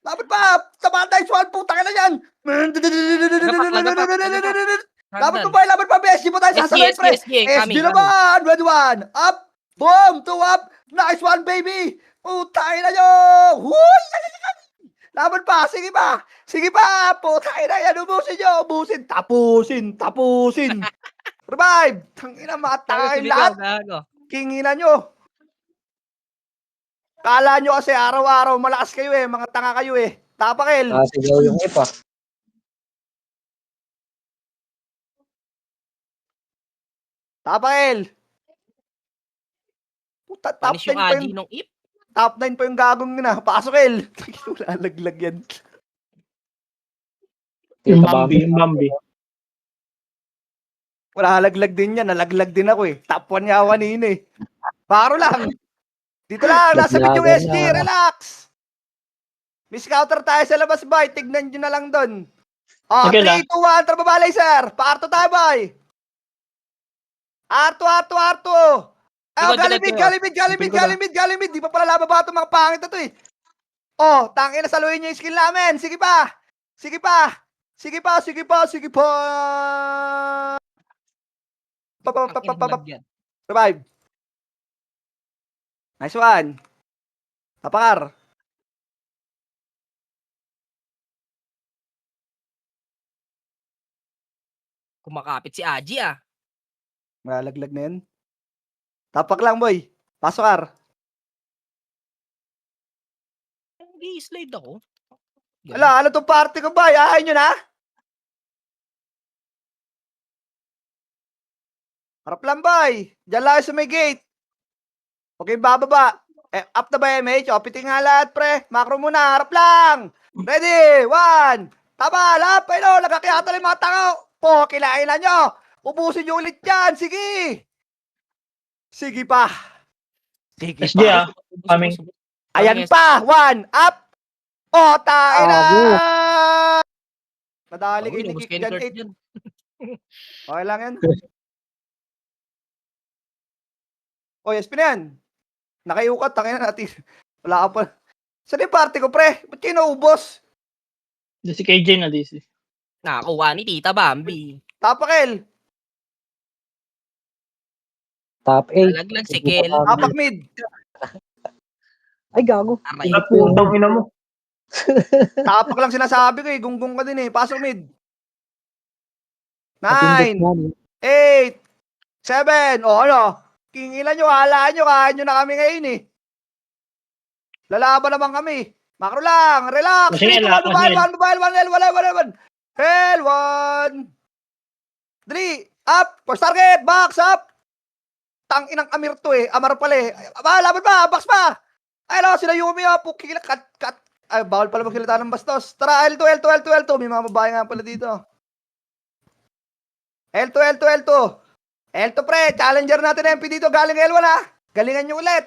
Lapit pa. Tamaan tayo, swan. Putang na yan. Laban pa, BSG po tayo. Sasalay, pre. SG naman. Ready 1. Up. Boom. 2 up. Nice one, baby. Putang na nyo. Huy. Laban pa. Sige pa. Putang na yan. Ubusin. Tapusin. Revive. Tangina, matangay lahat. Kinginan nyo. Kala nyo kasi araw-araw malakas kayo eh. Mga tanga kayo eh. Tapakil. Sigaw yung ipa. Tapakil. Puta, top Panis 10 yung pa Aji yung, nung ip. top 9 pa yung gagong nila. Pasok, El. Lalaglag yan. Yung Bambi. Wala halaglag din yan. Nalaglag din ako eh. Top 1 niya kanina eh. Paro lang. Dito lang. Nasa mid yung SG. Relax. Miss counter tayo sa labas, boy. Tignan nyo na lang doon. Okay 3, 2, 1. Trababalay, sir. Paarto tayo, boy. Arto. Galimid. Di pa pala lababa itong mga pangit na to eh. Tangin na saluhin nyo yung skill namin. Sige pa. Revive. Nice one. Tapakar. Kumakapit si Aji ah. Malalaglag na yan. Tapak lang, boy. Pasok, Ar. Nag-i-slide ako. Ano tong party ko, boy? Ayaw nyo na? Harap lang, boy. Diyan lang sa may gate. Okay, bababa. Up na ba, MH? Piting nga lahat, pre. Macro muna. Harap lang. Ready? 1. Tabal, up. Ayun, nagkakiyata lang mga tanga. Kilain na nyo. Ubusin nyo ulit yan. Sige pa. SG ah. Coming. Ayan pa. 1. Up. Tain na. Madali kayo ni Kick dyan. 8. Okay lang yan. SP na yan. Nakaiukat. Tangin na natin. Wala ka pa. Saan yung party ko, pre? Ba't kayo naubos? Si KJ na DC. Nakakuha ni Tita Bambi. Tapakil. Top 8. Nalaglag si Kel. Tapak mid. Ay, gago. Aray. Putang ina mo. Tapak lang sinasabi ko eh. Gunggong ka din eh. Pasok mid. Matindot 9, yan. 8, 7. O ano? Kingilan nyo, halaan nyo, kahan nyo na kami ngayon eh. Lalaban naman kami. Macro lang, relax. Masingil, 3, 2, 1, masingil. L1. L1. 3, up. First target, box up. Tang inang Amir to eh. Amar pala eh. Laban pa, box pa. Ay, no, sila Yumi ah. Pukila, cut. Ay, bawal pala magsilita ng bastos. Tara, L2. May mga babae nga pala dito. L2. L2 pre, challenger natin MP dito. Galing L1 ha. Galingan nyo ulit.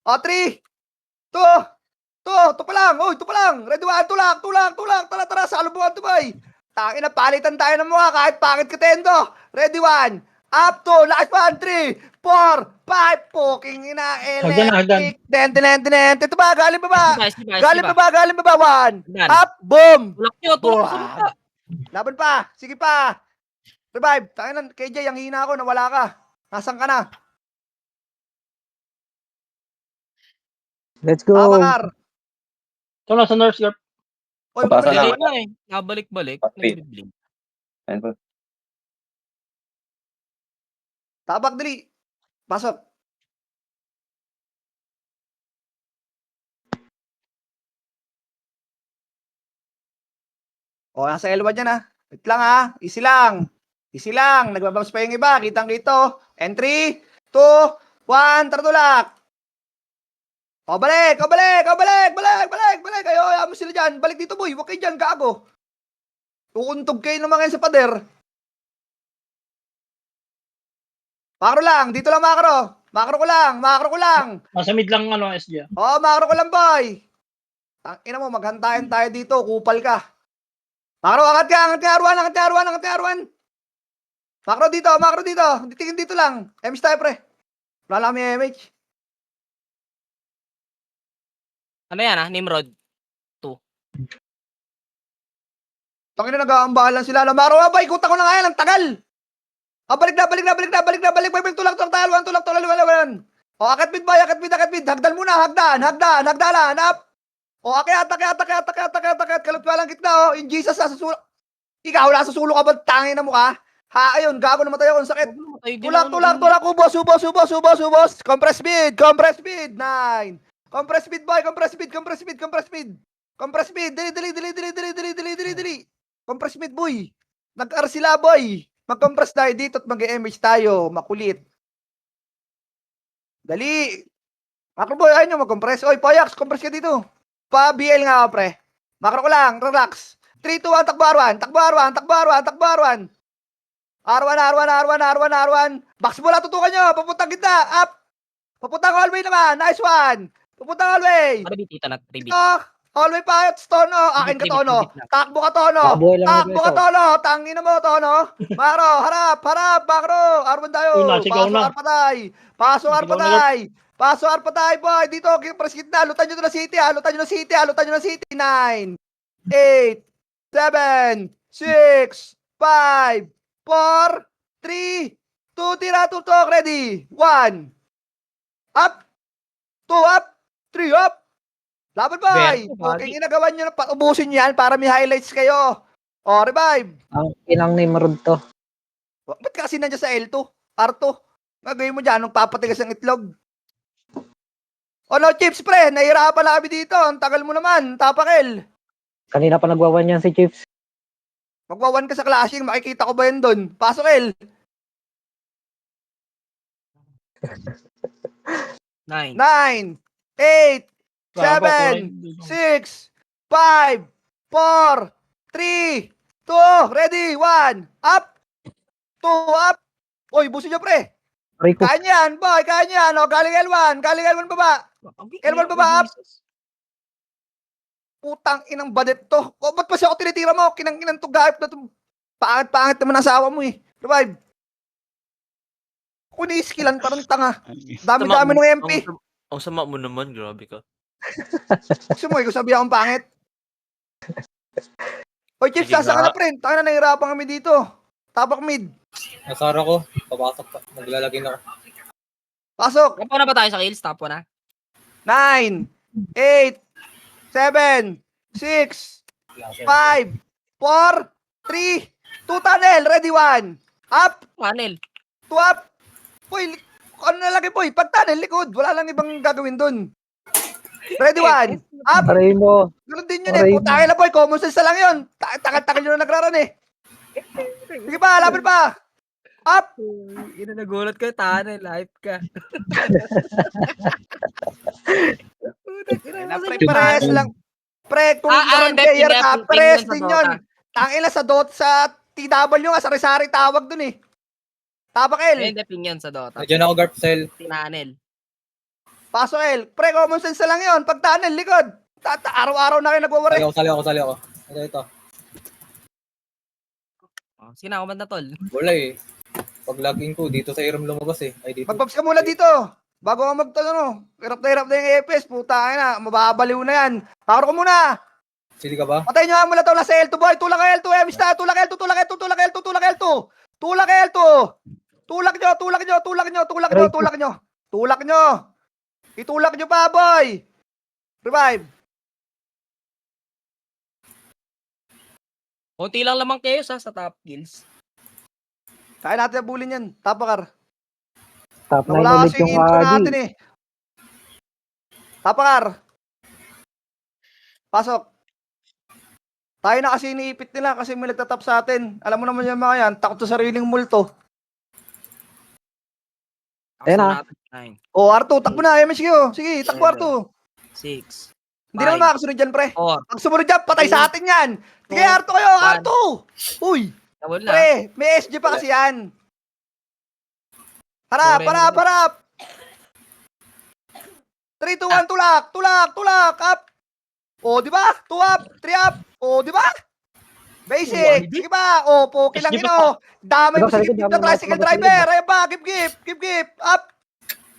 O, 3, 2, 2 pa lang. Uy, 2 pa lang. Ready 1, tulak. Tara, salubungan to boy. Tangin na, palitan tayo ng mukha kahit pangit ka tendo. Ready 1, up to, last 1, 3, 4, 5, poking ina, electric. Den. Ito ba, galing ba ba? Galing ba ba? 1, Yan. up, boom. Tulak. Laban pa, sige pa. Revive, tangin na, KJ, ang hina ako, nawala ka. Nasaan ka na? Let's go. Amakar. Ito na sa nurse guard. Oy, Pabasa pre, na. Nabalik-balik. Pag-pit. Nag-bleed. Ayun po. tabak dali. Pasok. O, nasa L1 yan ha. Wait lang ha. Easy lang. Nagbababs pa yung iba. Kitang dito. And 3, 2, 1, taratulak. O, balik. Kayo, ayaw mo sila dyan. Balik dito, boy. Huwag kayo dyan, gago. Uuntog kayo naman ngayon sa pader. Makro lang. Dito lang makro. Makro ko lang. Nasa mid lang ano, SG. O, makro ko lang, boy. Tangina mo, maghantayan tayo dito. Kupal ka. Makro, angat ka, Arwan. Makro dito. Tingin dito lang. MH tayo, pre. Wala lang may MH. Ano yan Nimrod? Tangina, nag-aambahan lang sila. Makro, abay, ikutan ko na nga yan. Ang tagal. Balik na. Tulak tayo. O, akit mid. Hagdan muna, hagdan. Up. O, akyat. Kalot ka lang gitna, o. In Jesus, nasa sulok. Ikaw, nasa sulok ka ba? Tangin na mukha. Ha, ayun, gago namatay ako. Ang sakit. Tulak. Ubos. Compress speed. 9. Compress speed, boy. Dali. Compress speed, boy. Nag-ar sila, boy. Mag-compress tayo dito at mag-MH tayo. Makulit. Dali. Macro boy, ayun nyo mag-compress. Oy, Poyax, compress ka dito. Pa-BL nga, pre. Macro ko lang, relax. 3, 2, 1, takbo Arwan. Arwan. Box bola, tutukan nyo. Papuntang gitna. Up. Papuntang hallway naman. Nice one. Papuntang hallway. Repeat na. Hallway pa. Tono. Akin ka, Tono. Takbo ka, Tono. Tangina mo, Tono. Macro, harap. Macro. Arwan tayo. Sigaw na. Pasok arpatay, boy. Dito, press gitna. Lutan nyo na City. 9, 8, 7, 6, 5, 4, 3, 2, tira, tutok, ready. 1, up, 2, up, 3, up. Laban, boy. Okay, ginagawa nyo na, ubusin nyo yan para may highlights kayo. O, revive. Ang inang Nimrod to. Ba't kasi nandiyan sa L2? R2? Gagawin mo dyan, nung papatigas ng itlog. O, no, Chips, pre. Nahirapan na kami dito. Ang tagal mo naman, Tapakel. Kanina pa nagwawan yan si Chips. Magwawan ka sa clashing, makikita ko ba yun doon? Pasok, El. 9. 9, 8, 7, 6, 5, 4, 3, 2, ready, 1, up, 2, up. Oy, busin nyo, pre. Rico. Kaya yan, boy, kaya yan. O, galing L1 baba. L1 baba, up. Putang inang badet to. O, ba't pa siya ako tinitira mo? Kinang to gaip na to. Pangit naman ang asawa mo eh. Revive. Kung ni-skillan, parang tanga. Dami-dami ng MP. Ang sama mo naman, grabe ka. Gusto mo, ikaw sabi akong pangit. Oy, Chips, Sige sasa ka nga. na, friend. Tayo na, nahihirapan kami dito. Tapak mid. Nasara ko. Papasok pa. Naglalagay na ako. Pasok. Tapo na ba tayo sa kills? Tapo na. 9, 8, 7, 6, 5, 4, 3, 2 tunnel. Ready, 1. Up, Tunnel. 2 up. Boy, ano na lagi, boy? Pag tunnel, likod. Wala lang ibang gagawin dun. Ready, 1. Up. Aray mo. Ganun din yun eh. Putangin na, boy. Common sense na lang yun. Takal-takal yun na nagraran eh. Sige pa, laban pa. Up. Ina nagulat ka, tunnel. Hype ka. Pre, pares lang. Pre, kung hindi, player hindi, ka, hindi pares yun sa din Dota. yun. Tangina sa Dota, sa TW nga, sari-sari tawag dun eh. Tapak L. Hindi, pinyan sa Dota. Nandiyan ako, Garpsel. Tunnel. Paso L. Pre, common sense na lang yun. Pag tunnel, likod. Araw-araw na kayo nagwawari. Sali ako. Ito. Oh, sino ako man na tol? Wala eh. Pag login ko, dito sa Iram lumabas eh. Ay, dito. Mag-pops ka muna dito. Bago ka magtanong. Hirap na yung EPS. Puta na. Mababaliw na yan. Power ko muna. Sili ka ba? Patay nyo nga muna to. Nasa L2 boy. Tulak ka L2. Mista. Tulak L2. Tulak L2. Tulak L2. Tulak L2. Tulak L2. Tulak nyo. Tulak nyo. Tulak nyo. Tulak nyo. Tulak nyo. Tulak nyo. Itulak nyo pa boy. Revive. Kunti lang lamang kayo sa top kills. Kaya natin abulin yan. Tapakar. Top 9 Nawala ulit kasi yung yung intro natin Adi. eh. Tapakar. Pasok. Tayo na kasi iniipit nila kasi may nagtatap sa atin. Alam mo naman yung mga yan. Takot sa sariling multo. Ayan na. 9, O, R2. Takbo na. MSQ. Sige, takbo R2. 6, Hindi naman makakasunod dyan, pre. 4. Pag sumunod dyan, patay sa atin yan. Sige, R2 kayo. R2. Uy. Double na. Pre, may SG pa kasi yan. Harap, harap, harap. 3, 2, 1, tulak. Tulak, tulak. Up. O, di ba? 2 up, 3 up. O, di ba? Basic. Sige ba? O, poki lang yun, o. Damay mo Ikaw, si salikod, Gip na damay mo, tricycle magbalik driver. Ayan ba? Gip. Up.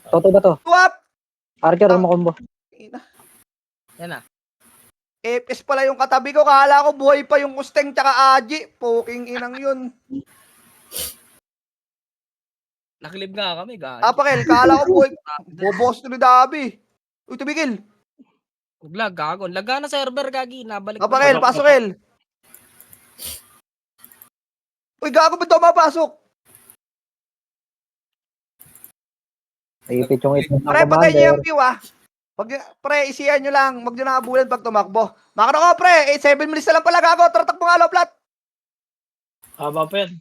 Toto ba to? 2 up. Archer, combo. Yan na. EPS pala yung katabi ko. Kala ko buhay pa yung Mustang tsaka Aji. Poking inang yun. Nakilib nga kami, guys. Apakel, kala ko buhay. Bobos to ni Dabi. Uy, tumigil. Lag, gagon. Laga na server, gagi. Nabalik. Apakel, pasokel. Uy, gago ba ito mapasok? Ipit yung itong Pre, patay niyo yung commander. view ah. Pre, isiyan nyo lang. Huwag nyo nakabulan pag tumakbo. Makano ko, pre. 7 minutes na lang pala, gago. Taratak mo nga, low plat. Haba pa yan.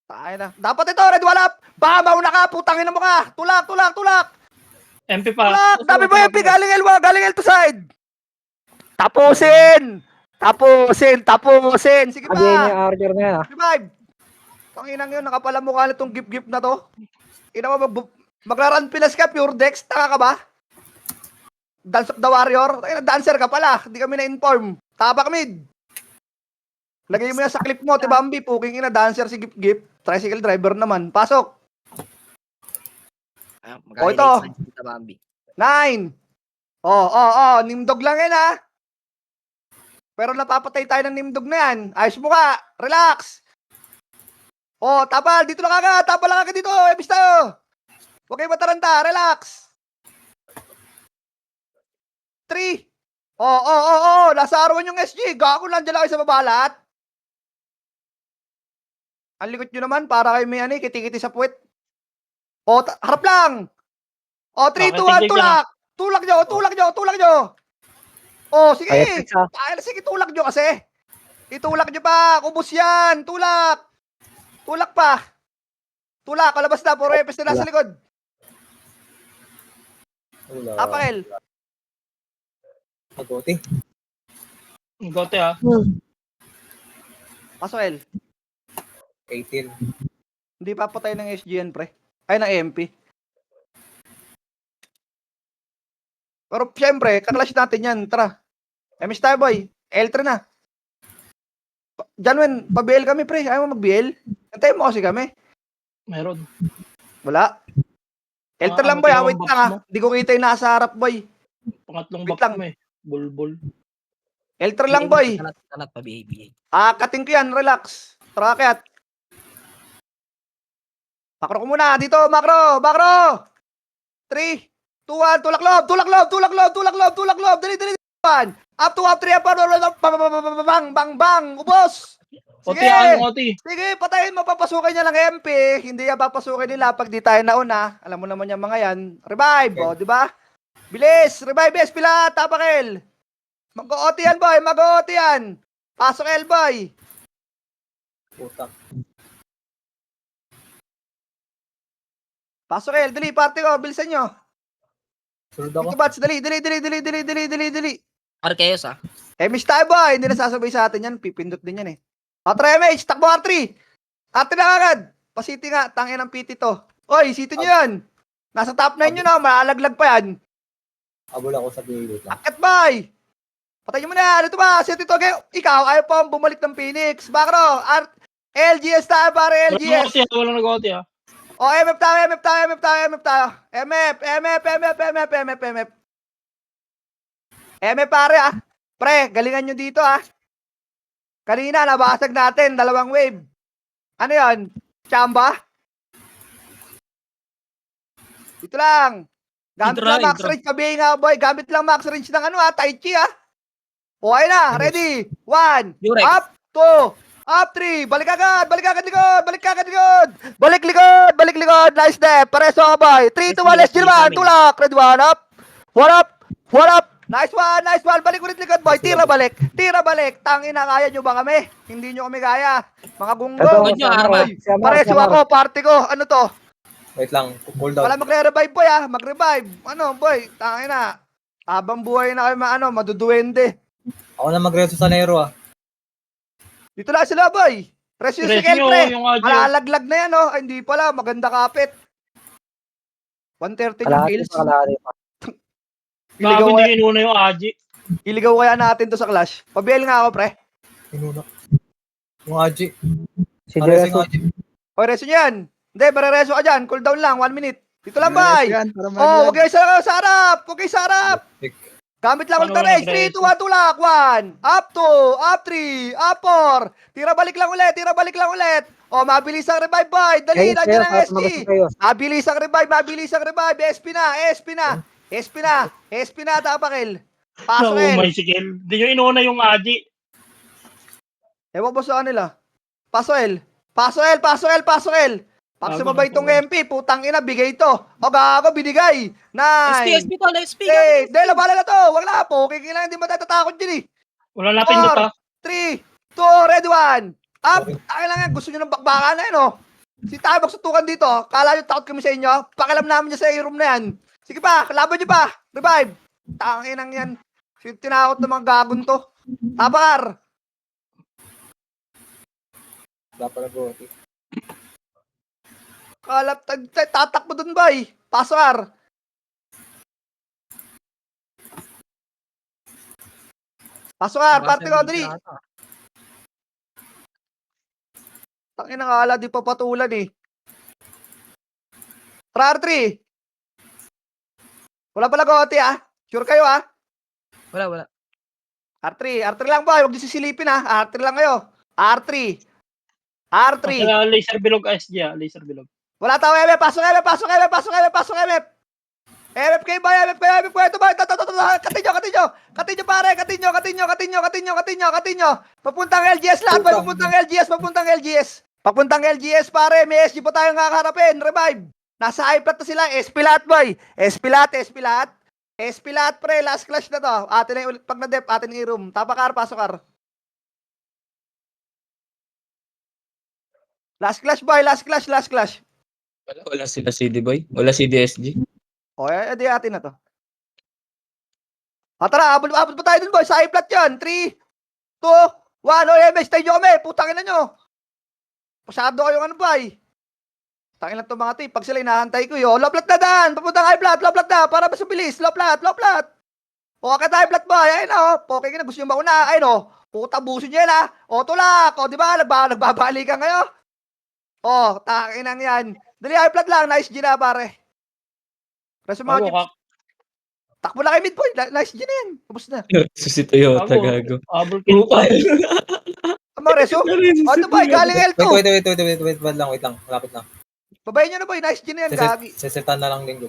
Tayo na. Dapat ito, red wallap. Baka mauna ka, putangin mo ka. Tulak. MP pa. Tulak. Dami mo yung galing L1, galing L2 side. Tapusin. Sige Again yung pa. Archer na yan ah. Revive. Panginang yun, nakapala mukha nitong gip na to. Ina mo, magraran pilas ka, pure dex. Taka ka ba? Dance of the Warrior. Dancer ka pala. Hindi kami na-inform. Tabak mid. Lagay mo yan sa clip mo, Tibambi. Puking ina, dancer si Gip. Tricycle driver naman. Pasok. O, ito. 9. Nimdog lang yan ha. Pero napapatay tayo ng nimdog na yan. Ayos mo ka. Relax. O, tapal. Dito lang agad. Tapal lang agad dito. Ebis tayo. Huwag kayo mataranta. Relax. 3. Nasa arawan yung SG. Gago lang dyan lang kayo sa babalat. Ang likot nyo naman. Para kayo may kiti-kiti sa puwet. O, harap lang. O, 3, 2, 1, tulak. Tulak nyo. O, sige. Ayos, isa. Sige, tulak nyo kasi. Itulak nyo pa. Kubos yan. Tulak pa. Kalabas na. Puro epes na nasa likod. Apakel. Magote. Gote ha. Pasoel. 18. Hindi papatay ng SGN, pre. Ay, ng MP. Pero syempre, kaklash natin yan. Tara. MS tayo, boy. L3 na. Janwen, pa-BL kami, pre. Ayaw mo mag-BL? Antayin mo kasi kami. Meron. Wala. L3 lang, boy. Wait lang, ha. Hindi ko kita yung nasa harap, boy. Pangatlong Wait box lang. mo eh. Bulbul. L3 lang, boy. Kanat pa, baby. Kating ko yan. Relax. Tara, kaya't. Makro ko muna. Dito, makro. 3, 2, 1. Tulak loob. Dali. 1. Up to up 3, bang, bang, bang, ubos. Oti, Sige. ano, Oti? Sige, patayin mo, papasukin niya lang MP. Hindi yan papasukin nila pag di tayo nauna. Alam mo naman yung mga yan. Revive, o, di ba? Bilis, revive, SP lahat, Tapakil. Mag-OT yan, boy, mag-OT yan. Pasok, L, boy. Puta. Pasok, L, dali, party ko, bilisan nyo. Sunod ako. Dito, bats, dali. Arceus ah. MH tayo, boy. Hindi nasasabay sa atin yan. Pipindot din yan eh. Patra MH, takbo R3. R3 na agad. Pa-city nga, tangin ng PT to. Oy, city nyo yan. Nasa top 9 nyo na, malalaglag pa yan. Abol ako sa wait lang. Akit, boy. Patay nyo muna. Dito ba? City to, ikaw, ayaw pa bumalik ng Phoenix. Bakro, LGS tayo, pare, LGS. Walang nag-Oti, ah. O, MF tayo. MF pare ah. Pre, galingan nyo dito ah. Kanina, nabasag natin, 2 wave. Ano yon? Chamba? Dito lang. Gamit lang max range, sabihin nga boy. Gamit lang max range ng ano ah, Tai Chi ah. O, ayun na, ready. 1, Durex. up, 2, up 3, balik agad likod. Balik likod, nice step. Pareso ka boy. 3, 2, 1, let's go naman. Tulak, ready 1, up. What up? Nice one. Balik ulit likod boy. Tira balik. Tangin na, kaya nyo ba kami? Hindi nyo kami kaya. Mga gunggong. Good nyo, Arma. Pareso ako, party ko. Ano to? Wait lang, cool down. Wala magre-revive boy ah. Mag-revive. Ano boy? Tangin na. Habang buhay na kayo maduduwende. Ako na magreso sa Nero ah. Dito lang sila boy. Reso yung Reso sikel pre. yung audio. Malalaglag na yan oh. Ay, hindi pala. Maganda kapit. 130 yung kills. Bago hindi inuna yung Aji. Iligaw kaya natin to sa Clash. Pabiel nga ako pre. Pinunok. Yung Aji. Si Pares yung Jeso. Aji. O reso niyan. Hindi, marereso ka dyan. Cool down lang. 1 minute. Dito lang boy. Yan, para Oh, huwag kayo sa harap. Gamit lang Ano ultra rage. yung 3, 2, 1, tulak. 1. Up 2. Up 3. Up 4. Tira balik lang ulit. O, mabilis ang revive boy. Dali, nandiyan ang SG. Mabilis ang revive. SP na, Tapakil. Pasok No, L. may sikil. Hindi nyo inuna yung Aji. Ewan ko sa kanila. Pasok L. Pag sumabay itong MP, putang ina, bigay ito. O gago, binigay. 9. SP to, SP. Dela, bala na to. Wag na po. Kailangan hindi matatatakot dyan eh. Wala na pindot, ah. 3, 2, ready 1. Up. Ay lang yan. Gusto nyo ng bakbakan na yun, oh. Si tayo magsutukan dito. Kala nyo takot kami sa inyo. Pakialam namin dyan sa room na yan. Sige pa. Laban nyo pa. Revive. Tanginang yan. Tinakot ng mga gagon to. Tapakar. Dapat nag-OT. Kalap. Tatakbo dun, boy. Pasok. Party ko, dali. Tangin na kala, di pa patulan eh. Try R3. Wala pala gote ah. Sure kayo ah. Wala. R3 lang boy. Huwag niyo sisilipin ah. R3 lang kayo. R3. Laser bilog SG, ah. Laser bilog. Wala tao MF. Pasok MF. MF kayo boy. MF kayo. Ito boy. Katinyo pare. Katinyo. Papuntang LGS lahat boy. Papuntang LGS pare. May SG po tayong kakaharapin. Revive. Nasa high plat na sila. SP lahat boy. SP lahat pre. Last clash na to. Atin na ulit. Pag na-dep, atin i-room. Tapakar, pasokar. Last clash boy. Last clash. Wala sila CD boy. Wala CDSG. O, edi atin na to. Tara, abot pa tayo dun boy. Sa high plat yan. 3, 2, 1. O, MS. Tayo nyo kami. Putangin na nyo. Pasyado kayong ano boy. Tangin lang itong mga tip. Pag sila hinahantay ko yun. Low plat na dan. Papuntang high plat. Para mas mabilis. Low plat. O, akit high plat boy. Ayun o. Poking na. Gusto nyo mauna. Ayun o. Puta, buso nyo yan ha. O, tulak. O, di ba? Nagbabalikan kayo. O, takinang yan. Dali high plat lang. Nice G na pare. Reso mga chips. Takbo na kay mid boy. Nice G na yan. Tapos na. Si Toyota gago. Abol kill pa. Mga reso. O, ito boy. Galing L2. Wait lang. Malapit lang. Babayin nyo na boy. Nice G na yan. Gagi. Sesetan na lang din ko.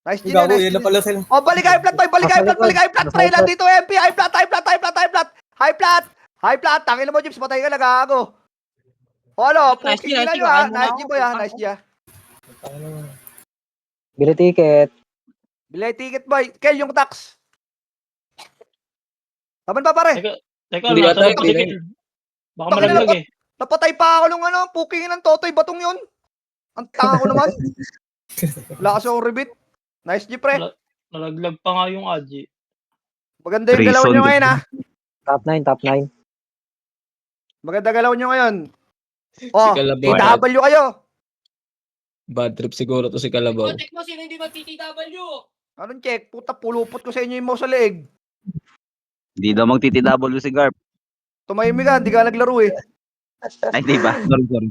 Nice G Gago, nice yun G. na pala sila. Oh, balik high flat, boy. Balik high flat, balik high flat. Pre, nandito MP. High flat, high flat, high flat, high flat. High flat. High flat. Tangin mo, Jips. Patay ka na, gago. O, ano? Nice Puking G, na nice G, nyo, ha. kakain muna Nice ako. G, boy, ha. Nice G, ha. Bili ticket. Bilay ticket, boy. Kel, yung tax. Laban pa, pare. Teka, Hindi nasa yata likod pinay. eh. Baka Bakit malaglag eh. Napatay pa ako nung ano, puking ng Totoy. Batong yun. Ang tanga ko naman. Wala kasi akong rebit. Nice G, pre. Nalaglag pa nga yung Aji. Maganda yung galaw nyo ngayon, ha. Top 9, top 9. Maganda galaw nyo ngayon. Si Oh, Kalabaw. TW kayo. Bad trip siguro to si Kalabaw. Check mo sino hindi mag-TTW. Anong check? Puta, pulupot ko sa inyo yung mouse sa leeg. Hindi daw mag-TTW si Garp. Tumahimik ka, hindi ka naglaro eh. Ay, di ba? Sorry.